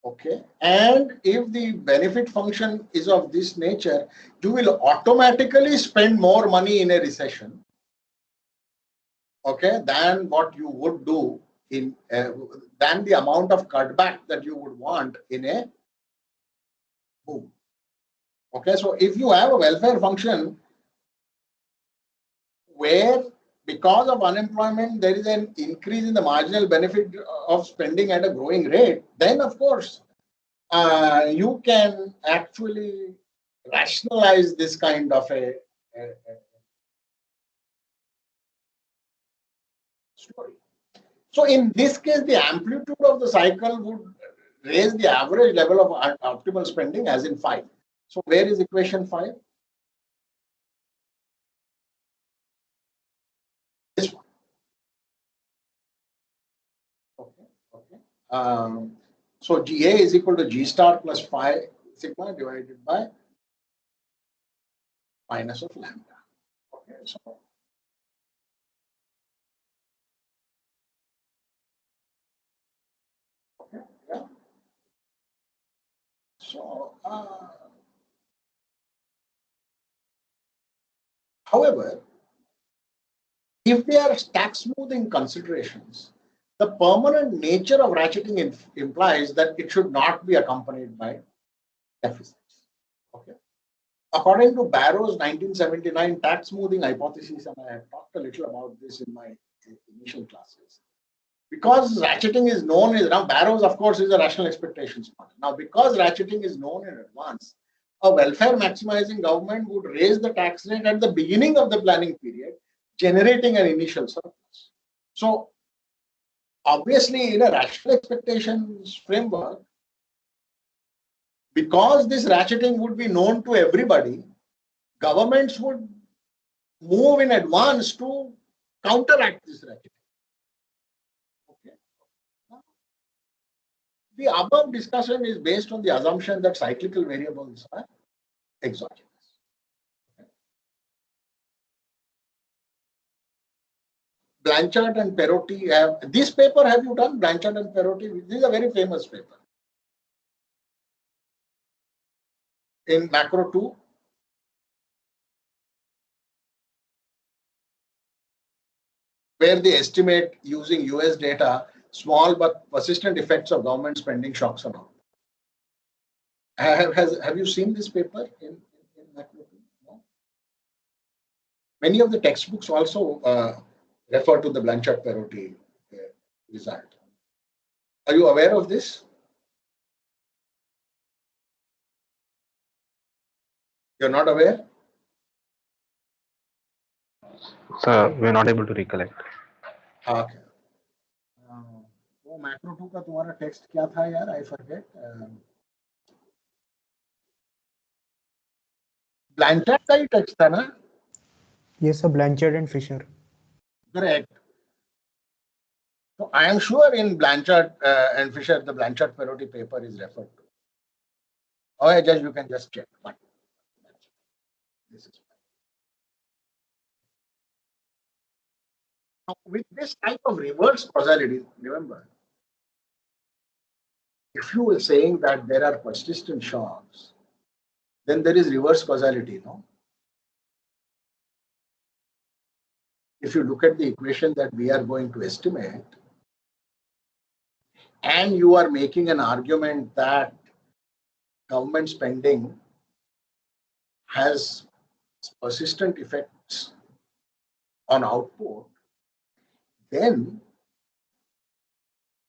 Okay, and if the benefit function is of this nature, you will automatically spend more money in a recession, okay, than what you would do in than the amount of cutback that you would want in a boom. Okay, so if you have a welfare function where because of unemployment there is an increase in the marginal benefit of spending at a growing rate, then of course you can actually rationalize this kind of a story. So in this case, the amplitude of the cycle would raise the average level of optimal spending as in 5. So where is equation 5? This one. Okay. Okay. So GA is equal to G star plus phi sigma divided by minus of lambda. Okay. So okay. Yeah. So however, if they are tax smoothing considerations, the permanent nature of ratcheting implies that it should not be accompanied by deficits. Okay. According to Barrow's 1979 tax smoothing hypothesis, and I have talked a little about this in my initial classes, because ratcheting is known as now Barrow's, of course, is a rational expectations model. Now, because ratcheting is known in advance, a welfare maximizing government would raise the tax rate at the beginning of the planning period, generating an initial surplus. So, obviously, in a rational expectations framework, because this ratcheting would be known to everybody, governments would move in advance to counteract this ratcheting. Okay. The above discussion is based on the assumption that cyclical variables are exogenous. Blanchard and Perotti have this paper. Have you done Blanchard and Perotti? This is a very famous paper in Macro 2. Where they estimate using US data small but persistent effects of government spending shocks on all. Have you seen this paper in Macro 2? No? Many of the textbooks also refer to the Blanchard-Perotti result. Are you aware of this? You're not aware? Sir, we're not able to recollect. Okay. वो macro 2 का तुम्हारा text क्या था यार? I forget. Blanchard का ही text था ना? Yes, sir. Blanchard and Fisher. Correct. So I am sure in Blanchard and Fisher, the Blanchard-Perotti paper is referred to. Oh, Judge, you can just check. But this is now, with this type of reverse causality, remember, if you were saying that there are persistent shocks, then there is reverse causality, no? If you look at the equation that we are going to estimate, and you are making an argument that government spending has persistent effects on output, then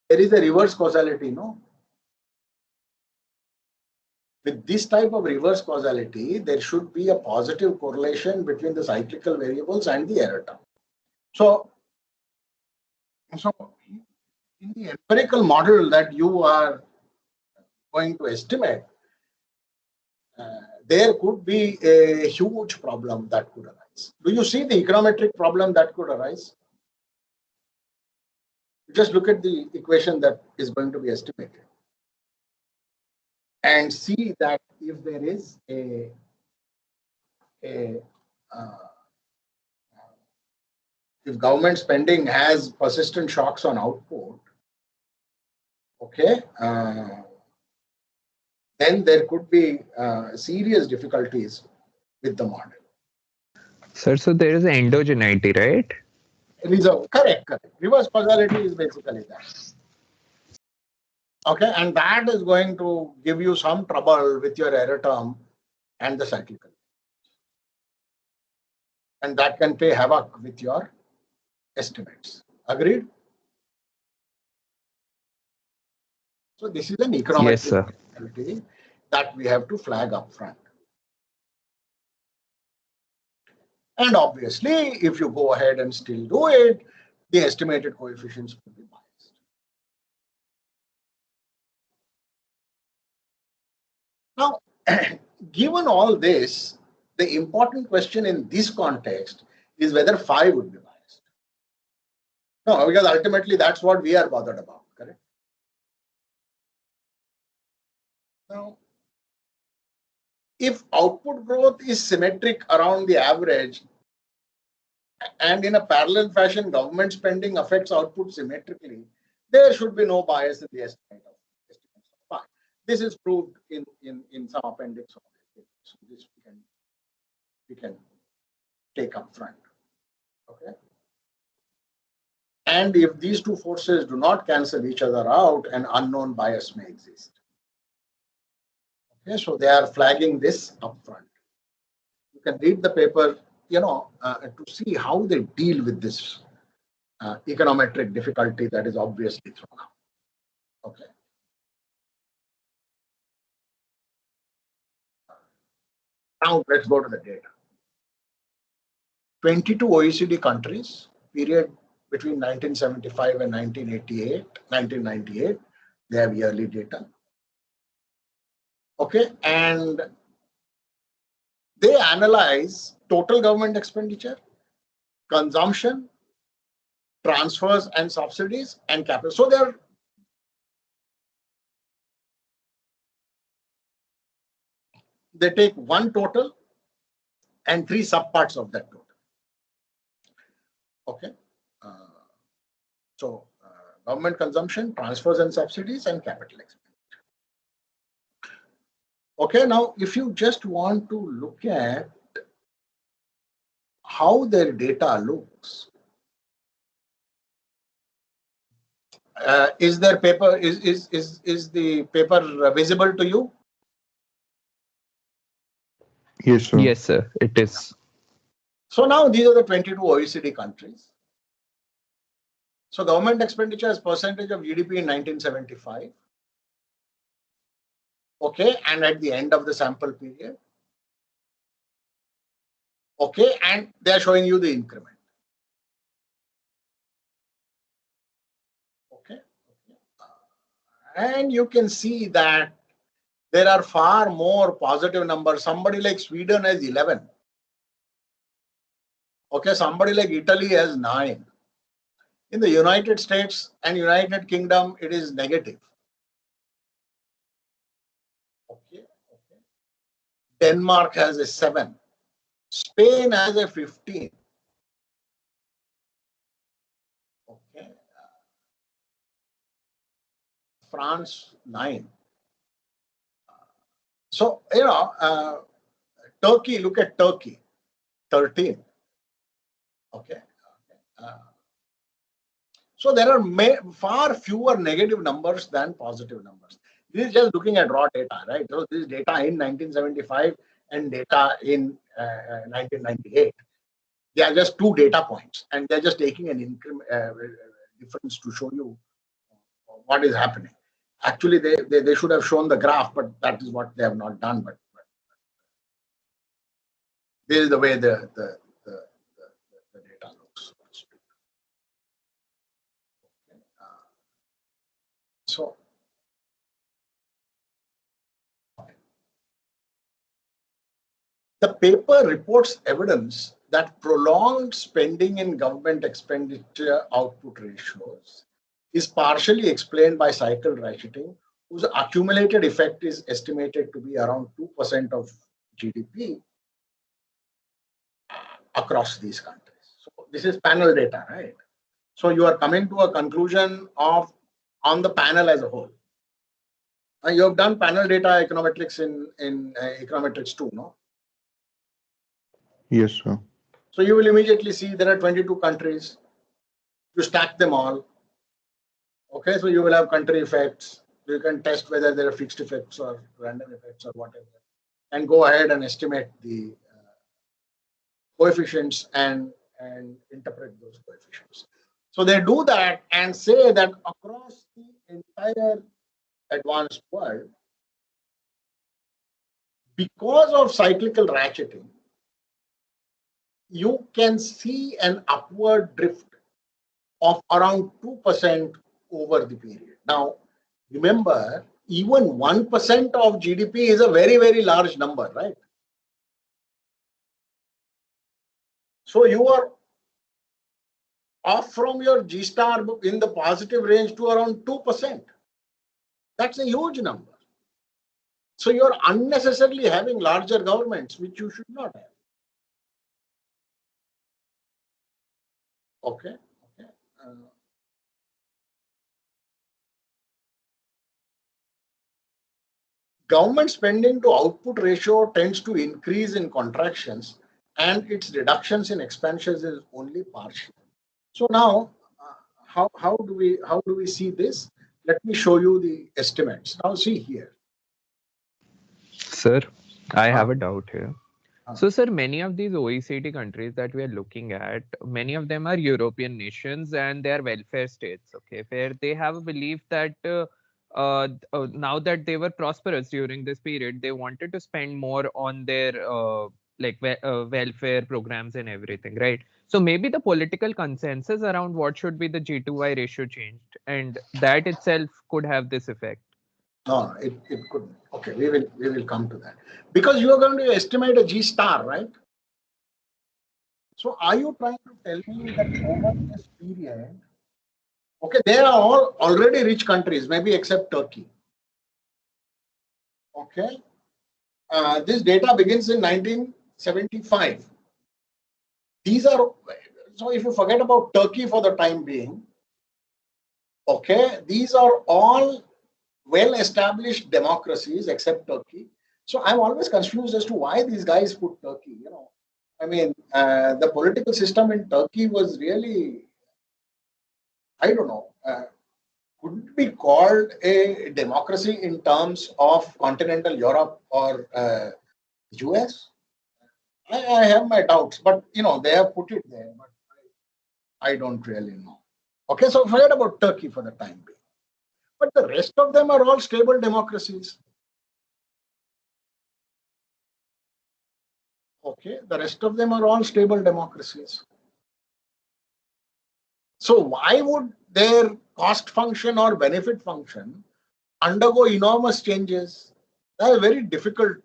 there is a reverse causality, no? With this type of reverse causality, there should be a positive correlation between the cyclical variables and the error term. So in the empirical model that you are going to estimate, there could be a huge problem that could arise. Do you see the econometric problem that could arise? Just look at the equation that is going to be estimated and see that if there is if government spending has persistent shocks on output, okay, then there could be serious difficulties with the model. Sir, so there is endogeneity, right? Correct. Reverse causality is basically that. Okay, and that is going to give you some trouble with your error term and the cyclical. And that can play havoc with your estimates. Agreed? So this is an economic Yes, sir. difficulty that we have to flag up front. And obviously, if you go ahead and still do it, the estimated coefficients will be biased. Now, given all this, the important question in this context is whether phi would be biased. No, because ultimately that's what we are bothered about, correct? Now, if output growth is symmetric around the average, and in a parallel fashion, government spending affects output symmetrically, there should be no bias in the estimate of phi. This is proved in some appendix of it. So this we can take up front. Okay. And if these two forces do not cancel each other out, an unknown bias may exist. Okay, so they are flagging this up front. You can read the paper, to see how they deal with this econometric difficulty that is obviously thrown out. Okay. Now let's go to the data. 22 OECD countries, period between 1975 and 1998, they have yearly data. Okay, and they analyze total government expenditure, consumption, transfers and subsidies, and capital. So they take one total and three subparts of that total. Okay. Government consumption, transfers and subsidies, and capital expenditure. Okay, now if you just want to look at how their data looks, is the paper visible to you? Yes, sir. Yes, sir. It is. So now these are the 22 OECD countries. So government expenditure as percentage of GDP in 1975. Okay, and at the end of the sample period. Okay, and they are showing you the increment. Okay, and you can see that there are far more positive numbers. Somebody like Sweden has 11. Okay, somebody like Italy has 9. In the United States and United Kingdom, it is negative. Okay. Denmark has a 7. Spain has a 15. Okay. France 9. So, Turkey, look at Turkey, 13. Okay. So there are far fewer negative numbers than positive numbers. This is just looking at raw data, right? So this is data in 1975 and data in 1998. They are just two data points, and they're just taking an difference to show you what is happening. Actually, they should have shown the graph, but that is what they have not done. But this is the way the data looks. So the paper reports evidence that prolonged spending in government expenditure output ratios is partially explained by cycle ratcheting, whose accumulated effect is estimated to be around 2% of GDP across these countries. So this is panel data, right? So you are coming to a conclusion on the panel as a whole. You have done panel data econometrics in econometrics too, no? Yes, sir. So you will immediately see there are 22 countries. You stack them all. Okay, so you will have country effects. You can test whether there are fixed effects or random effects or whatever. and go ahead and estimate the coefficients and interpret those coefficients. So they do that and say that across the entire advanced world, because of cyclical ratcheting, you can see an upward drift of around 2% over the period. Now, remember, even 1% of GDP is a very, very large number, right? So you are off from your G star in the positive range to around 2%. That's a huge number. So you're unnecessarily having larger governments, which you should not have. Okay. Government spending to output ratio tends to increase in contractions, and its reductions in expansions is only partial. So now, how do we see this? Let me show you the estimates. Now see here. Sir, I Ah. have a doubt here. Ah. So, sir, many of these OECD countries that we are looking at, many of them are European nations and they are welfare states, okay, where they have a belief that now that they were prosperous during this period, they wanted to spend more on their welfare programs and everything, right? So maybe the political consensus around what should be the G2Y ratio changed, and that itself could have this effect. No, it couldn't. Okay, we will come to that. Because you are going to estimate a G star, right? So are you trying to tell me that over this period, okay, they are all already rich countries, maybe except Turkey. Okay. This data begins in 1975. These are, so if you forget about Turkey for the time being, okay, these are all well-established democracies except Turkey. So I'm always confused as to why these guys put Turkey. I mean, the political system in Turkey was really, I don't know, could it be called a democracy in terms of continental Europe or US? I have my doubts, but they have put it there, but I don't really know. Okay, so forget about Turkey for the time being. But the rest of them are all stable democracies. Okay, the rest of them are all stable democracies. So why would their cost function or benefit function undergo enormous changes? That's a very difficult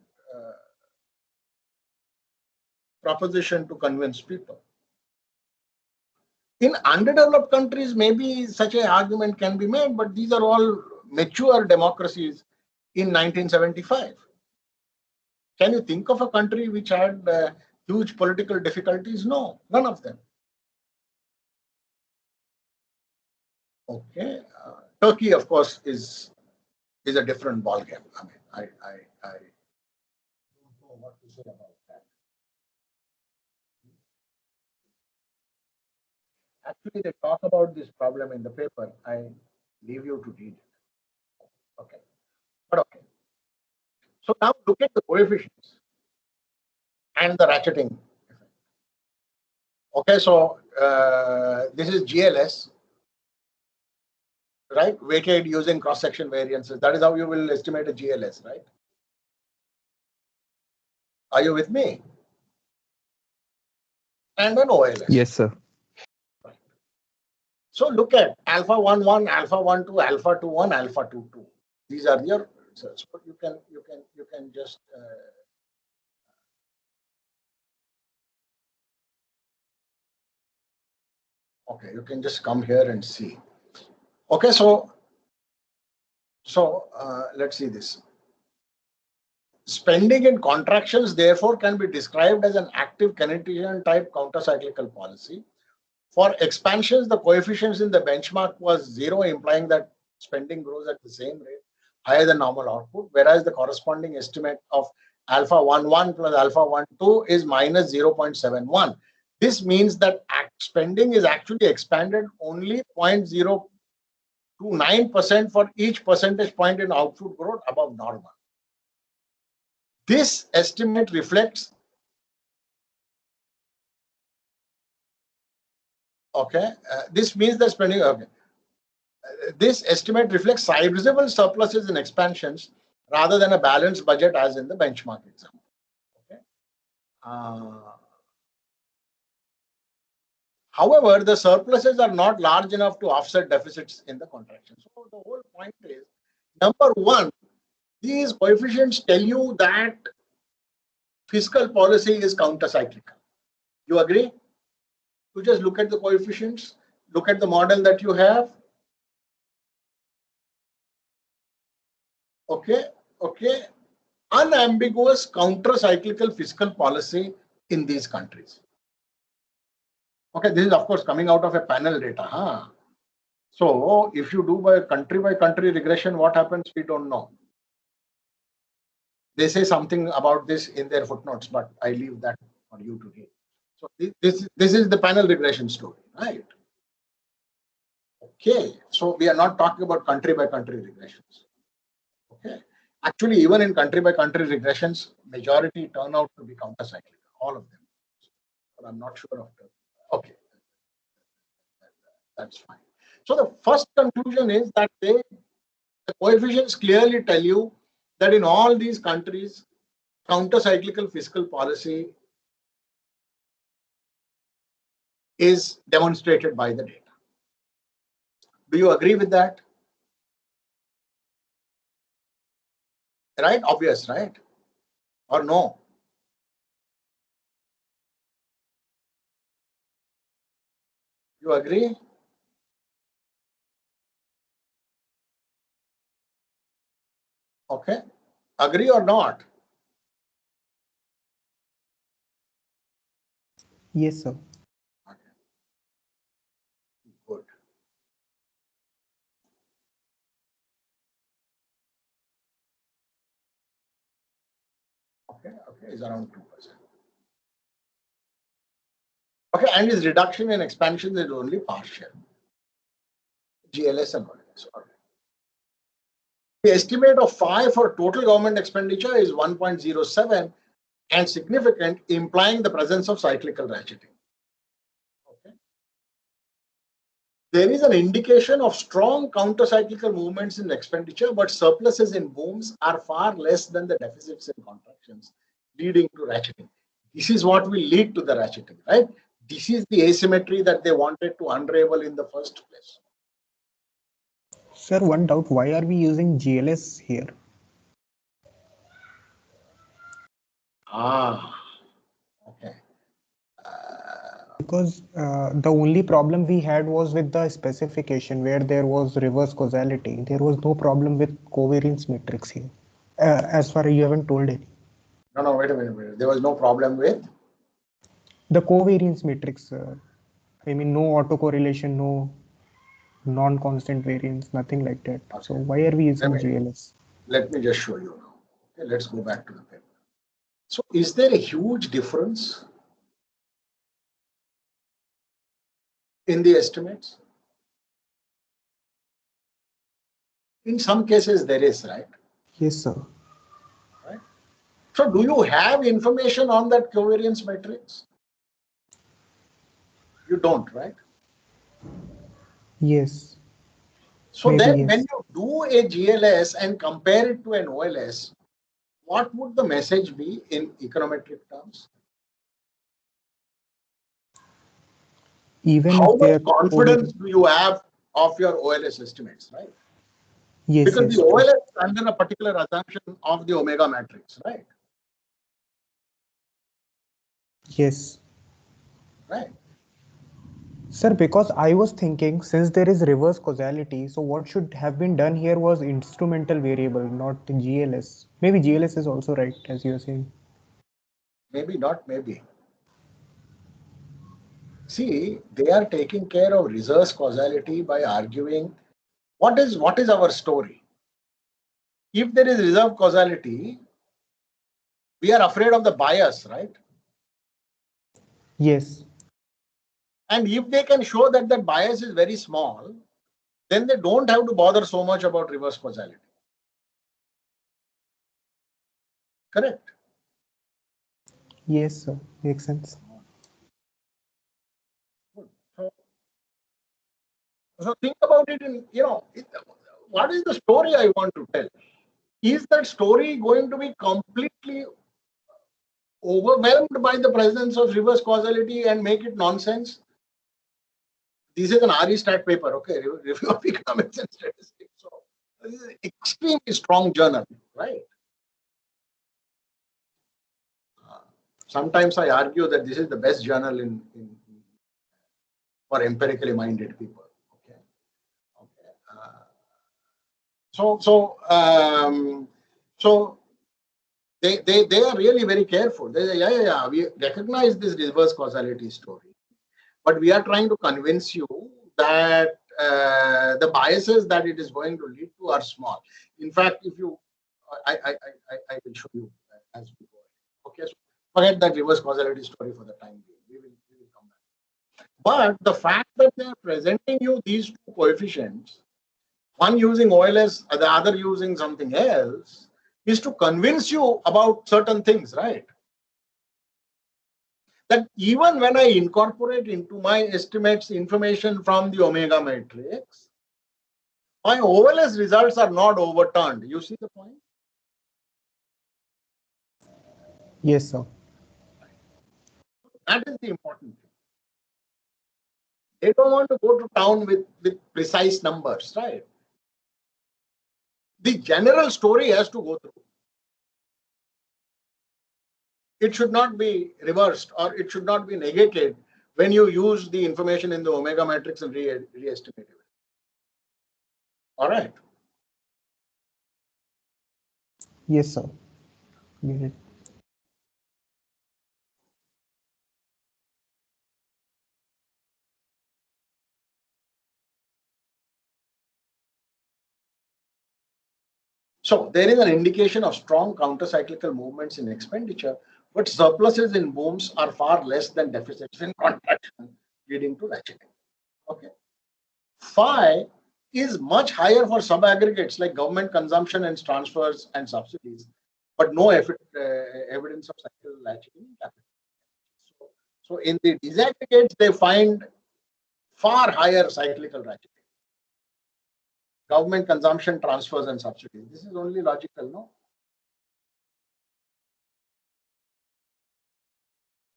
proposition to convince people. In underdeveloped countries, maybe such an argument can be made, but these are all mature democracies in 1975. Can you think of a country which had huge political difficulties? No, none of them. Okay, Turkey, of course, is a different ballgame. I mean, I don't know what to say about that. Actually, they talk about this problem in the paper. I leave you to read it. Okay, but okay. So now look at the coefficients and the ratcheting effect. Okay, so this is GLS, right? Weighted using cross-section variances. That is how you will estimate a GLS, right? Are you with me? And an OLS. Yes, sir. Right. So look at alpha 1, alpha 1, 2, alpha 2, 1, alpha 2, 2. These are your, so you can just okay, you can just come here and see. Okay, so let's see this. Spending in contractions, therefore, can be described as an active Keynesian type countercyclical policy. For expansions, the coefficients in the benchmark was 0, implying that spending grows at the same rate, higher than normal output, whereas the corresponding estimate of alpha 1 plus alpha 1 is minus 0.71. This means that spending is actually expanded only 0.029% for each percentage point in output growth above normal. This estimate reflects, okay, this means the spending, okay. This estimate reflects sizable surpluses and expansions rather than a balanced budget as in the benchmark example. Okay. However, the surpluses are not large enough to offset deficits in the contraction. So the whole point is, number one, these coefficients tell you that fiscal policy is counter-cyclical. You agree? You just look at the coefficients, look at the model that you have. Okay, okay. Unambiguous counter-cyclical fiscal policy in these countries. Okay, this is of course coming out of a panel data. Huh? So if you do by country regression, what happens? We don't know. They say something about this in their footnotes, but I leave that for you to read. So this is the panel regression story, right? Okay, so we are not talking about country by country regressions. Okay, actually, even in country by country regressions, majority turn out to be counter-cyclical, all of them. But I'm not sure of that. Okay, that's fine. So the first conclusion is that the coefficients clearly tell you that in all these countries, counter-cyclical fiscal policy is demonstrated by the data. Do you agree with that? Right? Obvious, right? Or no? You agree? Okay. Agree or not? Yes, sir. Okay. Good. Okay, is around 2%. Okay, and its reduction in expansion is only partial. GLS and OLS. Okay. The estimate of 5 for total government expenditure is 1.07 and significant, implying the presence of cyclical ratcheting. Okay. There is an indication of strong counter-cyclical movements in expenditure, but surpluses in booms are far less than the deficits in contractions, leading to ratcheting. This is what will lead to the ratcheting, right? This is the asymmetry that they wanted to unravel in the first place. Sir, one doubt, why are we using GLS here? Okay. Because the only problem we had was with the specification where there was reverse causality. There was no problem with covariance matrix here. As far as you haven't told any. No, wait a minute. There was no problem with the covariance matrix. I mean, no autocorrelation, no non-constant variance, nothing like that. Okay. So why are we using GLS? Let me just show you now. Okay, let's go back to the paper. So is there a huge difference in the estimates? In some cases there is, right? Yes, sir. Right. So do you have information on that covariance matrix? You don't, right? Yes. So maybe then yes. when you do a GLS and compare it to an OLS, what would the message be in econometric terms? Even how if they much confidence do you have of your OLS estimates, right? Yes, because yes, the true. OLS is under a particular assumption of the omega matrix, right? Yes. Right. Sir, because I was thinking, since there is reverse causality, so what should have been done here was instrumental variable, not GLS. Maybe GLS is also right, as you're saying. Maybe not, maybe. See, they are taking care of reverse causality by arguing what is our story? If there is reserve causality, we are afraid of the bias, right? Yes. And if they can show that that bias is very small, then they don't have to bother so much about reverse causality. Correct. Yes, sir. Makes sense. Good. So think about it in, what is the story I want to tell? Is that story going to be completely overwhelmed by the presence of reverse causality and make it nonsense? This is an RE stat paper, okay, review of economics and statistics. So this is an extremely strong journal, right? Sometimes I argue that this is the best journal for empirically minded people. Okay. Okay. So they are really very careful. They say, yeah, we recognize this reverse causality story, but we are trying to convince you that the biases that it is going to lead to are small. In fact, if you, I will show you as we go. Okay, so forget that reverse causality story for the time being. We will come back. But the fact that they are presenting you these two coefficients, one using OLS, the other using something else, is to convince you about certain things, right? That even when I incorporate into my estimates information from the omega matrix, my OLS results are not overturned. You see the point? Yes, sir. That is the important thing. They don't want to go to town with precise numbers, right? The general story has to go through. It should not be reversed or it should not be negated when you use the information in the omega matrix and re-estimate it. All right. Yes, sir. Get it. So there is an indication of strong counter-cyclical movements in expenditure, but surpluses in booms are far less than deficits in contraction, leading to ratcheting. Okay. Phi is much higher for sub-aggregates like government consumption and transfers and subsidies, but no evidence of cyclical ratcheting in capital. So in the disaggregates, they find far higher cyclical ratcheting. Government consumption, transfers, and subsidies. This is only logical, no?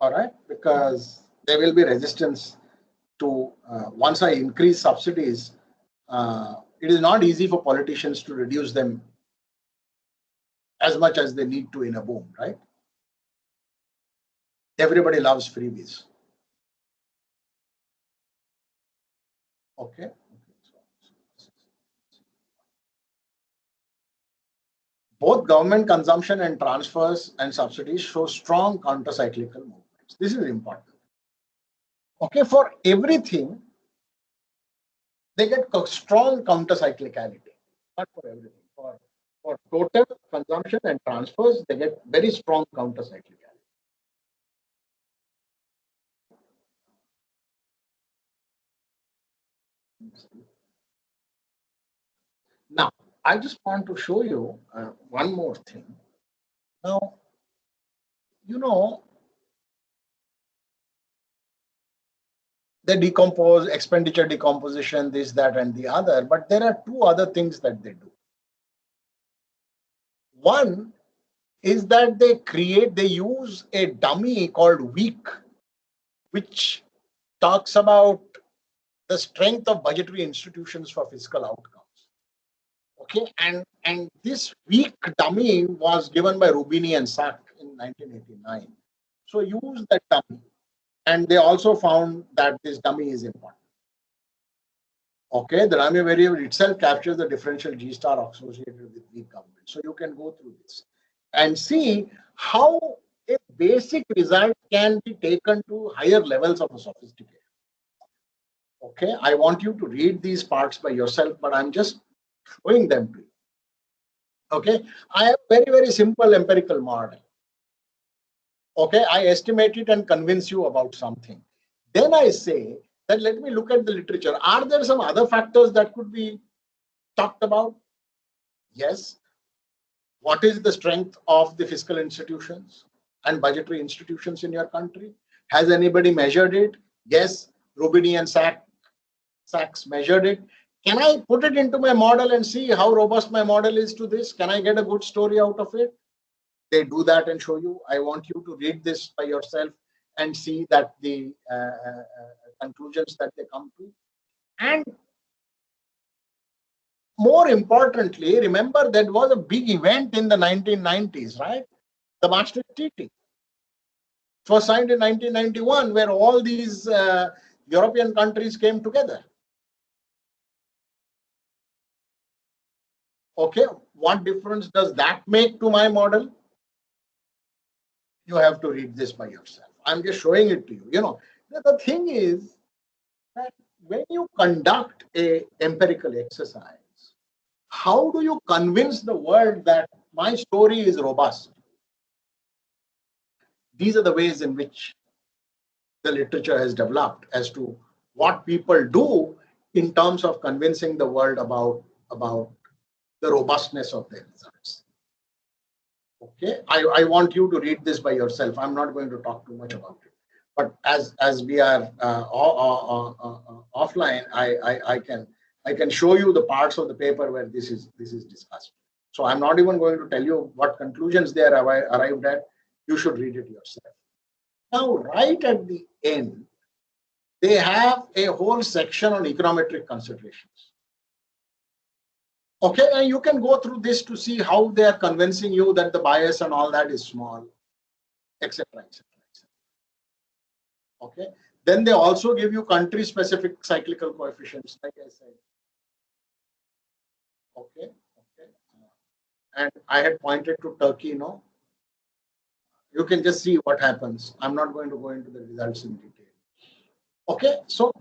All right, because there will be resistance to once I increase subsidies. It is not easy for politicians to reduce them as much as they need to in a boom, right? Everybody loves freebies. Okay. Both government consumption and transfers and subsidies show strong counter-cyclical movements. This is important. Okay, for everything, they get strong counter-cyclicality. Not for everything. For total consumption and transfers, they get very strong counter-cyclicality. Now, I just want to show you one more thing. Now, they decompose, expenditure decomposition, this, that, and the other, but there are two other things that they do. One is that they use a dummy called weak, which talks about the strength of budgetary institutions for fiscal outcomes. Okay, and this weak dummy was given by Rubini and Sack in 1989. So use that dummy, and they also found that this dummy is important. Okay, the dummy variable itself captures the differential G star associated with weak government. So you can go through this and see how a basic result can be taken to higher levels of a sophistication. Okay, I want you to read these parts by yourself, but I'm just showing them to you. Okay, I have very, very simple empirical model. Okay, I estimate it and convince you about something. Then I say that let me look at the literature. Are there some other factors that could be talked about? Yes. What is the strength of the fiscal institutions? and budgetary institutions in your country? Has anybody measured it? Yes, Rubini and Sachs measured it. Can I put it into my model and see how robust my model is to this? Can I get a good story out of it? They do that and show you. I want you to read this by yourself and see that the conclusions that they come to. And more importantly, remember that was a big event in the 1990s, right? The Maastricht Treaty. It was signed in 1991, where all these European countries came together. Okay, what difference does that make to my model? You have to read this by yourself. I'm just showing it to you. You know, the thing is that when you conduct a empirical exercise, how do you convince the world that my story is robust? These are the ways in which the literature has developed as to what people do in terms of convincing the world about the robustness of their results. Okay, I want you to read this by yourself. I'm not going to talk too much about it. But as we are offline, I can show you the parts of the paper where this is discussed. So I'm not even going to tell you what conclusions they are arrived at. You should read it yourself. Now, right at the end, they have a whole section on econometric considerations. Okay, and you can go through this to see how they are convincing you that the bias and all that is small, etc., etc., etc. Okay, then they also give you country-specific cyclical coefficients, like I said. Okay, okay, and I had pointed to Turkey. No, you can just see what happens. I'm not going to go into the results in detail. Okay, so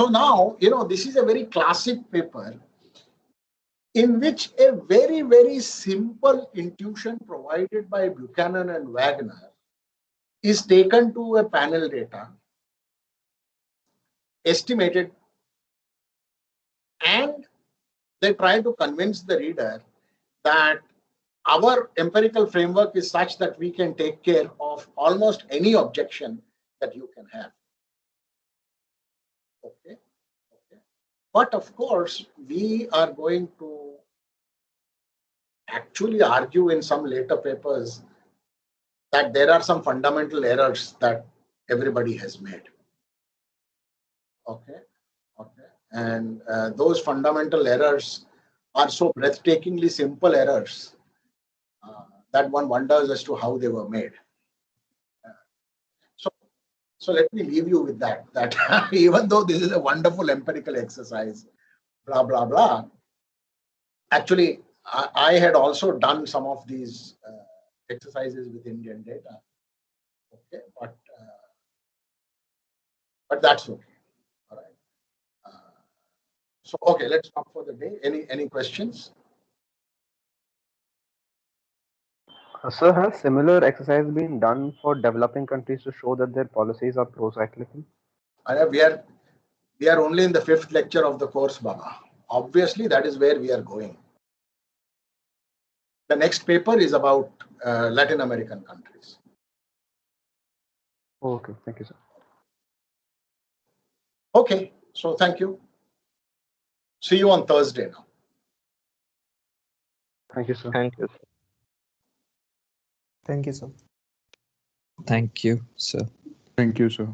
now, you know, this is a very classic paper in which a very, very simple intuition provided by Buchanan and Wagner is taken to a panel data, estimated, and they try to convince the reader that our empirical framework is such that we can take care of almost any objection that you can have. Okay. Okay. But of course, we are going to actually argue in some later papers that there are some fundamental errors that everybody has made. Okay. Okay. And those fundamental errors are so breathtakingly simple errors that one wonders as to how they were made. So let me leave you with that even though this is a wonderful empirical exercise, blah, blah, blah, actually, I had also done some of these exercises with Indian data. Okay, but that's okay. All right. So okay, let's stop for the day. Any questions? Sir, has similar exercise been done for developing countries to show that their policies are pro-cyclical? We are only in the 5th lecture of the course, Baba. Obviously, that is where we are going. The next paper is about Latin American countries. Okay, thank you, sir. Okay, so thank you. See you on Thursday now. Thank you, sir. Thank you. Thank you, sir. Thank you, sir. Thank you, sir.